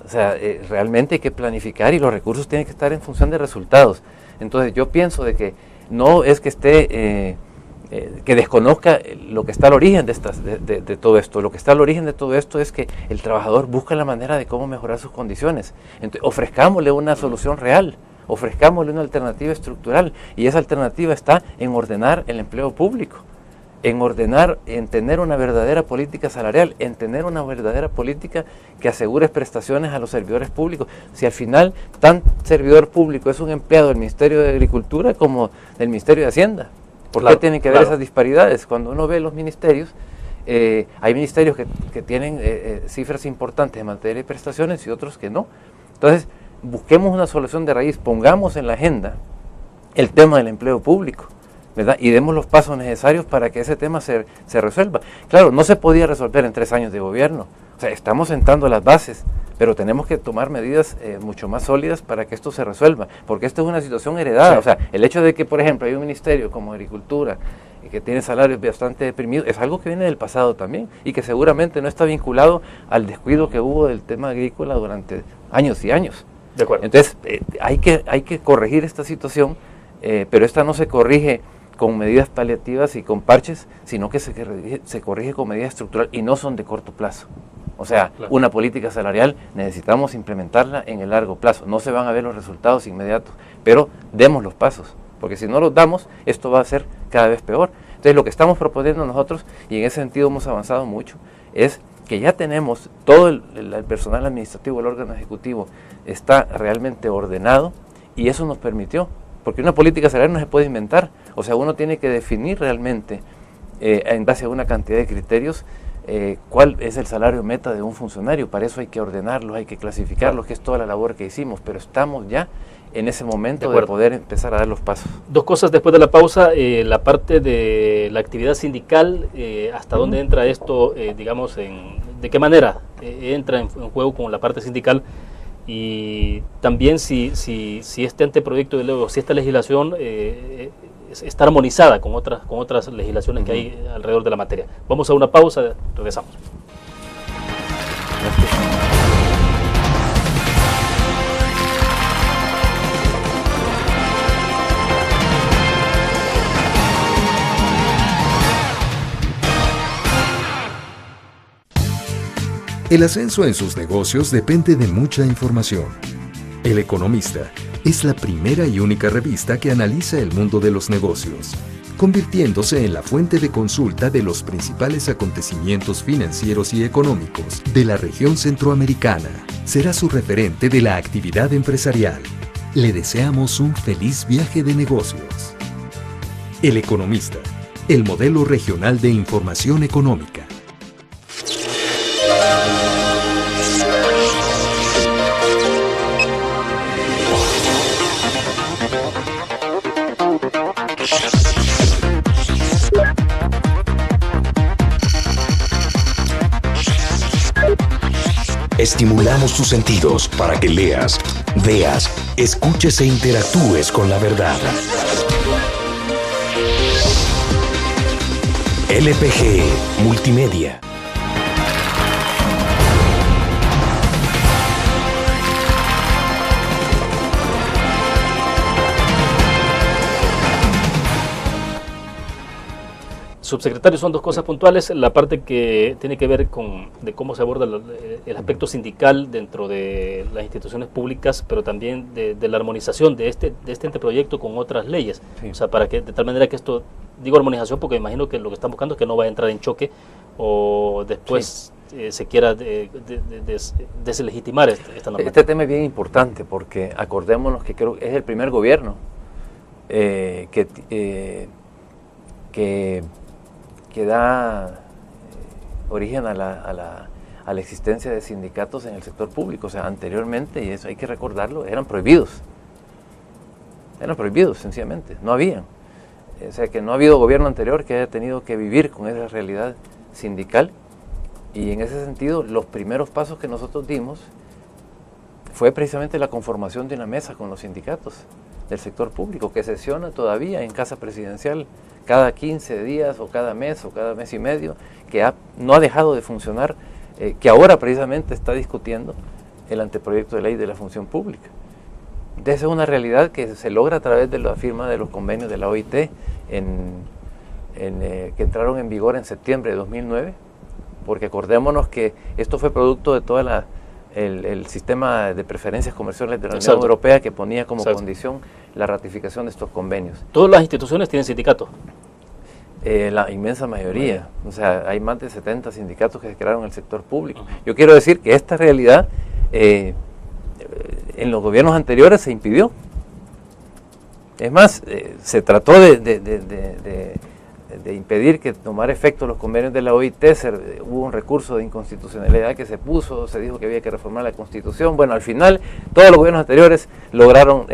Speaker 2: O sea, realmente hay que planificar y los recursos tienen que estar en función de resultados. Entonces yo pienso de que no es que esté... que desconozca lo que está al origen de todo esto. Lo que está al origen de todo esto es que el trabajador busca la manera de cómo mejorar sus condiciones. Entonces, ofrezcámosle una solución real, ofrezcámosle una alternativa estructural, y esa alternativa está en ordenar el empleo público, en tener una verdadera política salarial, en tener una verdadera política que asegure prestaciones a los servidores públicos. Si al final tan servidor público es un empleado del Ministerio de Agricultura como del Ministerio de Hacienda, ¿por qué tienen que haber esas disparidades? Cuando uno ve los ministerios, hay ministerios que tienen cifras importantes en materia de prestaciones y otros que no. Entonces, busquemos una solución de raíz, pongamos en la agenda el tema del empleo público, ¿verdad? Y demos los pasos necesarios para que ese tema se resuelva. Claro, no se podía resolver en 3 años de gobierno. O sea, estamos sentando las bases, pero tenemos que tomar medidas mucho más sólidas para que esto se resuelva, porque esto es una situación heredada. O sea, el hecho de que, por ejemplo, hay un ministerio como Agricultura que tiene salarios bastante deprimidos, es algo que viene del pasado también, y que seguramente no está vinculado al descuido que hubo del tema agrícola durante años y años.
Speaker 1: De acuerdo.
Speaker 2: Entonces, hay que corregir esta situación, pero esta no se corrige con medidas paliativas y con parches, sino que se corrige con medidas estructurales, y no son de corto plazo. O sea, una política salarial necesitamos implementarla en el largo plazo. No se van a ver los resultados inmediatos, pero demos los pasos, porque si no los damos, esto va a ser cada vez peor. Entonces, lo que estamos proponiendo nosotros, y en ese sentido hemos avanzado mucho, es que ya tenemos todo el personal administrativo, el órgano ejecutivo, está realmente ordenado, y eso nos permitió, porque una política salarial no se puede inventar. O sea, uno tiene que definir realmente, en base a una cantidad de criterios, cuál es el salario meta de un funcionario. Para eso hay que ordenarlos, hay que clasificarlos, que es toda la labor que hicimos, pero estamos ya en ese momento de poder empezar a dar los pasos.
Speaker 1: 2 cosas después de la pausa. La parte de la actividad sindical, ¿hasta dónde entra esto? Digamos, ¿de qué manera entra en juego con la parte sindical? Y también si este anteproyecto de ley o si esta legislación está armonizada con otras legislaciones que hay alrededor de la materia. Vamos a una pausa, regresamos.
Speaker 9: El ascenso en sus negocios depende de mucha información. El Economista es la primera y única revista que analiza el mundo de los negocios, convirtiéndose en la fuente de consulta de los principales acontecimientos financieros y económicos de la región centroamericana. Será su referente de la actividad empresarial. Le deseamos un feliz viaje de negocios. El Economista, el modelo regional de información económica.
Speaker 3: Estimulamos tus sentidos para que leas, veas, escuches e interactúes con la verdad. LPG Multimedia.
Speaker 1: Subsecretario, son dos cosas puntuales. La parte que tiene que ver de cómo se aborda el aspecto sindical dentro de las instituciones públicas, pero también de la armonización de este anteproyecto con otras leyes. Sí. O sea, para que de tal manera que esto, digo armonización porque me imagino que lo que están buscando es que no vaya a entrar en choque o después se quiera deslegitimar esta norma.
Speaker 2: Este tema es bien importante porque acordémonos que creo que es el primer gobierno que da origen a la existencia de sindicatos en el sector público. O sea, anteriormente, y eso hay que recordarlo, eran prohibidos, sencillamente, no habían. O sea, que no ha habido gobierno anterior que haya tenido que vivir con esa realidad sindical, y en ese sentido, los primeros pasos que nosotros dimos fue precisamente la conformación de una mesa con los sindicatos del sector público, que sesiona todavía en Casa Presidencial cada 15 días o cada mes y medio, que no ha dejado de funcionar, que ahora precisamente está discutiendo el anteproyecto de ley de la función pública. Esa es una realidad que se logra a través de la firma de los convenios de la OIT que entraron en vigor en septiembre de 2009, porque acordémonos que esto fue producto de todo el sistema de preferencias comerciales de la Unión Europea, que ponía como condición la ratificación de estos convenios.
Speaker 1: ¿Todas las instituciones tienen sindicato?
Speaker 2: La inmensa mayoría. O sea, hay más de 70 sindicatos que se crearon en el sector público. Yo quiero decir que esta realidad en los gobiernos anteriores se impidió. Es más, se trató de impedir que tomara efecto los convenios de la OIT, hubo un recurso de inconstitucionalidad que se puso, se dijo que había que reformar la Constitución. Bueno, al final todos los gobiernos anteriores lograron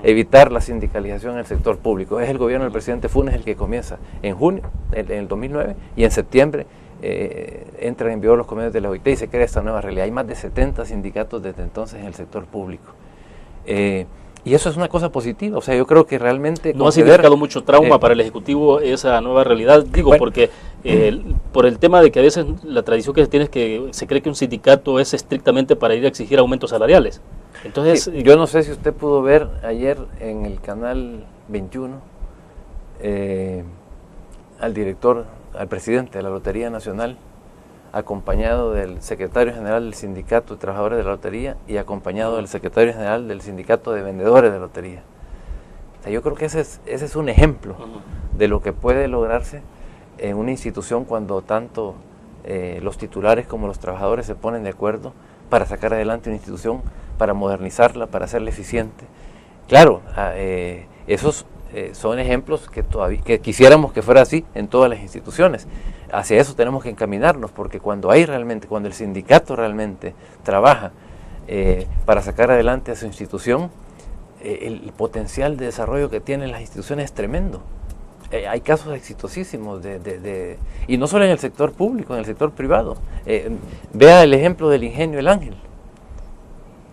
Speaker 2: evitar la sindicalización en el sector público. Es el gobierno del presidente Funes el que comienza en junio, en el 2009, y en septiembre entran en vigor los convenios de la OIT y se crea esta nueva realidad. Hay más de 70 sindicatos desde entonces en el sector público. Y eso es una cosa positiva. O sea, yo creo que realmente...
Speaker 1: ¿No ha significado mucho trauma para el Ejecutivo esa nueva realidad? Digo, bueno, porque por el tema de que a veces la tradición que se tiene es que se cree que un sindicato es estrictamente para ir a exigir aumentos salariales. Entonces,
Speaker 2: sí, yo no sé si usted pudo ver ayer en el canal 21 al director, al presidente de la Lotería Nacional, acompañado del secretario general del Sindicato de Trabajadores de la Lotería y acompañado del secretario general del Sindicato de Vendedores de Lotería. O sea, yo creo que ese es un ejemplo de lo que puede lograrse en una institución cuando tanto los titulares como los trabajadores se ponen de acuerdo para sacar adelante una institución, para modernizarla, para hacerla eficiente. Claro, esos son ejemplos que quisiéramos que fuera así en todas las instituciones. Hacia eso tenemos que encaminarnos, porque cuando el sindicato realmente trabaja para sacar adelante a su institución, el potencial de desarrollo que tienen las instituciones es tremendo. Hay casos exitosísimos y no solo en el sector público, en el sector privado. Vea el ejemplo del Ingenio El Ángel.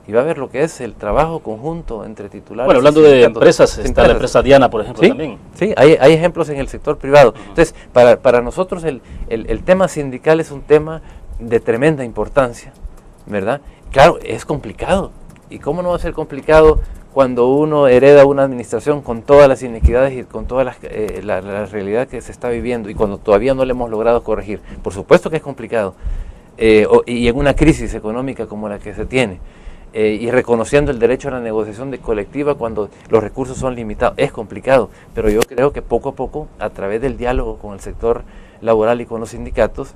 Speaker 2: Y va a ver lo que es el trabajo conjunto entre titulares.
Speaker 1: Bueno, hablando de empresas, está la empresa Diana, por ejemplo, ¿sí? También.
Speaker 2: Sí, hay ejemplos en el sector privado. Entonces, para nosotros el tema sindical es un tema de tremenda importancia, ¿verdad? Claro, es complicado. ¿Y cómo no va a ser complicado cuando uno hereda una administración con todas las inequidades y con toda la realidad que se está viviendo y cuando todavía no le hemos logrado corregir? Por supuesto que es complicado. Y en una crisis económica como la que se tiene. Y reconociendo el derecho a la negociación colectiva cuando los recursos son limitados. Es complicado, pero yo creo que poco a poco, a través del diálogo con el sector laboral y con los sindicatos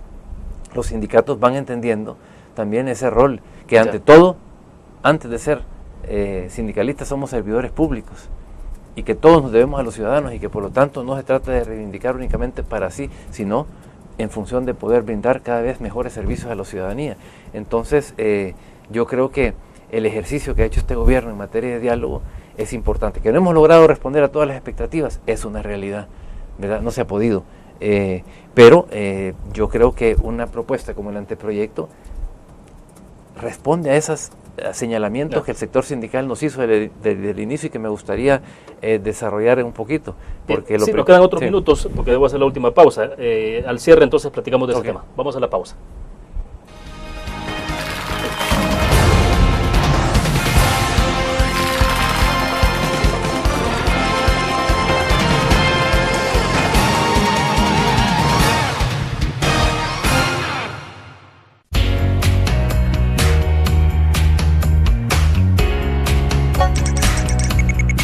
Speaker 2: van entendiendo también ese rol, que ante todo, antes de ser sindicalistas, somos servidores públicos, y que todos nos debemos a los ciudadanos, y que por lo tanto no se trata de reivindicar únicamente para sí, sino en función de poder brindar cada vez mejores servicios a la ciudadanía. Entonces, yo creo que el ejercicio que ha hecho este gobierno en materia de diálogo es importante. Que no hemos logrado responder a todas las expectativas es una realidad, ¿verdad? No se ha podido. Pero yo creo que una propuesta como el anteproyecto responde a esos señalamientos que el sector sindical nos hizo desde el inicio y que me gustaría desarrollar un poquito. Porque
Speaker 1: nos quedan otros minutos, porque debo hacer la última pausa. Al cierre entonces platicamos de ese tema. Vamos a la pausa.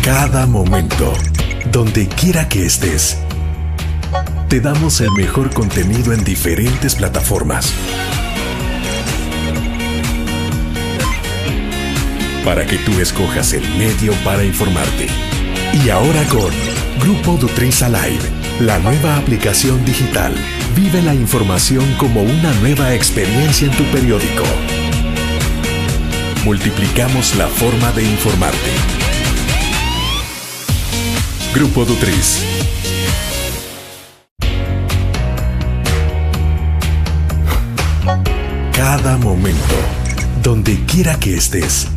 Speaker 3: Cada momento, donde quiera que estés, te damos el mejor contenido en diferentes plataformas. Para que tú escojas el medio para informarte. Y ahora con Grupo Dutriza Live, la nueva aplicación digital. Vive la información como una nueva experiencia en tu periódico. Multiplicamos la forma de informarte. Grupo Dutriz. Cada momento, donde quiera que estés,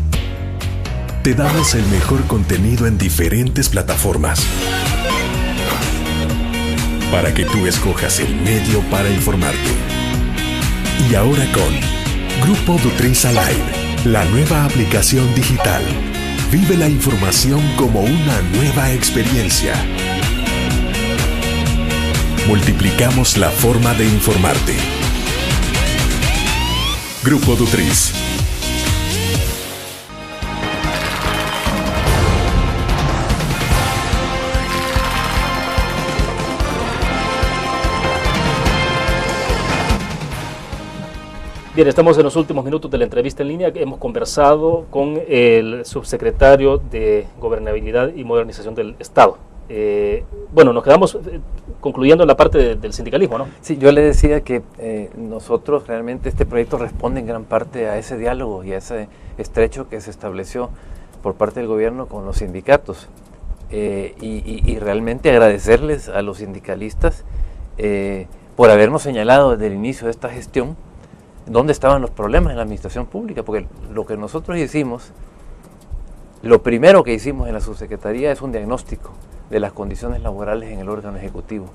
Speaker 3: te damos el mejor contenido en diferentes plataformas. Para que tú escojas el medio para informarte. Y ahora con Grupo Dutriza Live, la nueva aplicación digital. Vive la información como una nueva experiencia. Multiplicamos la forma de informarte. Grupo Dutriz.
Speaker 1: Bien, estamos en los últimos minutos de la entrevista en línea. Hemos conversado con el subsecretario de Gobernabilidad y Modernización del Estado. Bueno, nos quedamos concluyendo la parte del sindicalismo, ¿no?
Speaker 2: Sí, yo le decía que nosotros realmente este proyecto responde en gran parte a ese diálogo y a ese estrecho que se estableció por parte del gobierno con los sindicatos. Y realmente agradecerles a los sindicalistas por habernos señalado desde el inicio de esta gestión dónde estaban los problemas en la administración pública, porque lo que nosotros hicimos, lo primero que hicimos en la subsecretaría es un diagnóstico de las condiciones laborales en el órgano ejecutivo.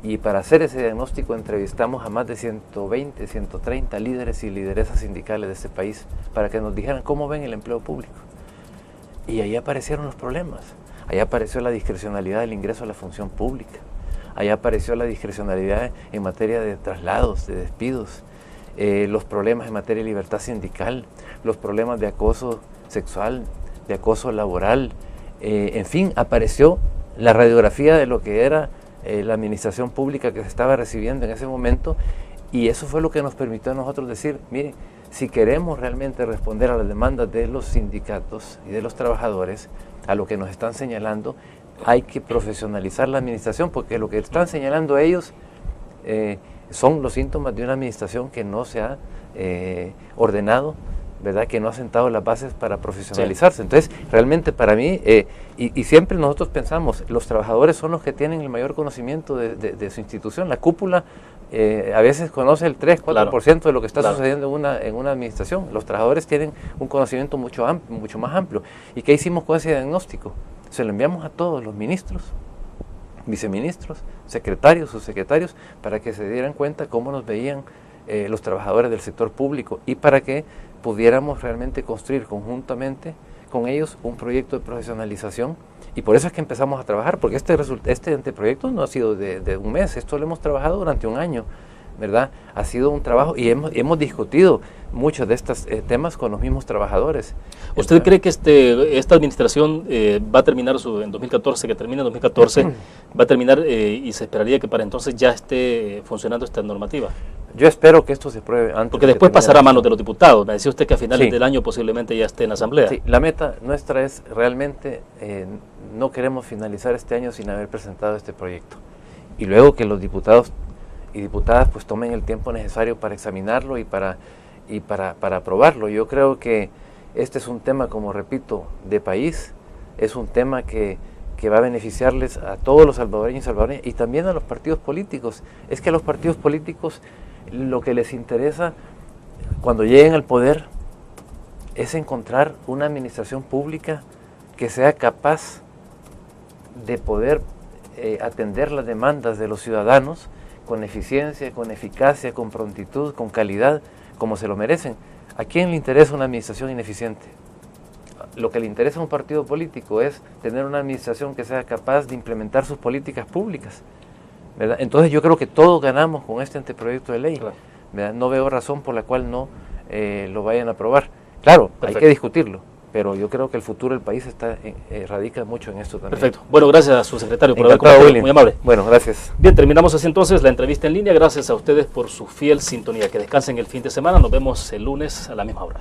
Speaker 2: Y para hacer ese diagnóstico entrevistamos a más de 120, 130 líderes y lideresas sindicales de este país para que nos dijeran cómo ven el empleo público. Y ahí aparecieron los problemas. Ahí apareció la discrecionalidad del ingreso a la función pública. Ahí apareció la discrecionalidad en materia de traslados, de despidos. Los problemas en materia de libertad sindical, los problemas de acoso sexual, de acoso laboral, en fin, apareció la radiografía de lo que era la administración pública que se estaba recibiendo en ese momento, y eso fue lo que nos permitió a nosotros decir, miren, si queremos realmente responder a las demandas de los sindicatos y de los trabajadores, a lo que nos están señalando, hay que profesionalizar la administración, porque lo que están señalando ellos son los síntomas de una administración que no se ha ordenado, ¿verdad? Que no ha sentado las bases para profesionalizarse. Sí. Entonces, realmente para mí, y siempre nosotros pensamos, los trabajadores son los que tienen el mayor conocimiento de su institución. La cúpula a veces conoce el 3-4% de lo que está sucediendo en una administración. Los trabajadores tienen un conocimiento mucho más amplio. ¿Y qué hicimos con ese diagnóstico? Se lo enviamos a todos los ministros, viceministros, secretarios, subsecretarios, para que se dieran cuenta cómo nos veían los trabajadores del sector público y para que pudiéramos realmente construir conjuntamente con ellos un proyecto de profesionalización. Y por eso es que empezamos a trabajar, porque este anteproyecto no ha sido de un mes, esto lo hemos trabajado durante un año, ¿verdad? Ha sido un trabajo y hemos discutido muchos de estos temas con los mismos trabajadores.
Speaker 1: ¿Usted cree que esta administración va a terminar en 2014, que termina en 2014, va a terminar y se esperaría que para entonces ya esté funcionando esta normativa?
Speaker 2: Yo espero que esto se pruebe antes.
Speaker 1: Porque después pasará a manos de los diputados. Me decía usted que a finales del año posiblemente ya esté en la Asamblea.
Speaker 2: Sí, la meta nuestra es realmente, no queremos finalizar este año sin haber presentado este proyecto. Y luego que los diputados y diputadas pues tomen el tiempo necesario para examinarlo y para aprobarlo. Yo creo que este es un tema, como repito, de país, es un tema que va a beneficiarles a todos los salvadoreños y salvadoreñas y también a los partidos políticos. Es que a los partidos políticos lo que les interesa cuando lleguen al poder es encontrar una administración pública que sea capaz de poder atender las demandas de los ciudadanos con eficiencia, con eficacia, con prontitud, con calidad, como se lo merecen. ¿A quién le interesa una administración ineficiente? Lo que le interesa a un partido político es tener una administración que sea capaz de implementar sus políticas públicas, ¿verdad? Entonces yo creo que todos ganamos con este anteproyecto de ley, ¿verdad? No veo razón por la cual no lo vayan a aprobar. Claro, hay que discutirlo, pero yo creo que el futuro del país radica mucho en esto también.
Speaker 1: Perfecto. Bueno, gracias a su secretario por haber compartido, muy amable.
Speaker 2: Bueno, gracias.
Speaker 1: Bien, terminamos así entonces la entrevista en línea. Gracias a ustedes por su fiel sintonía. Que descansen el fin de semana. Nos vemos el lunes a la misma hora.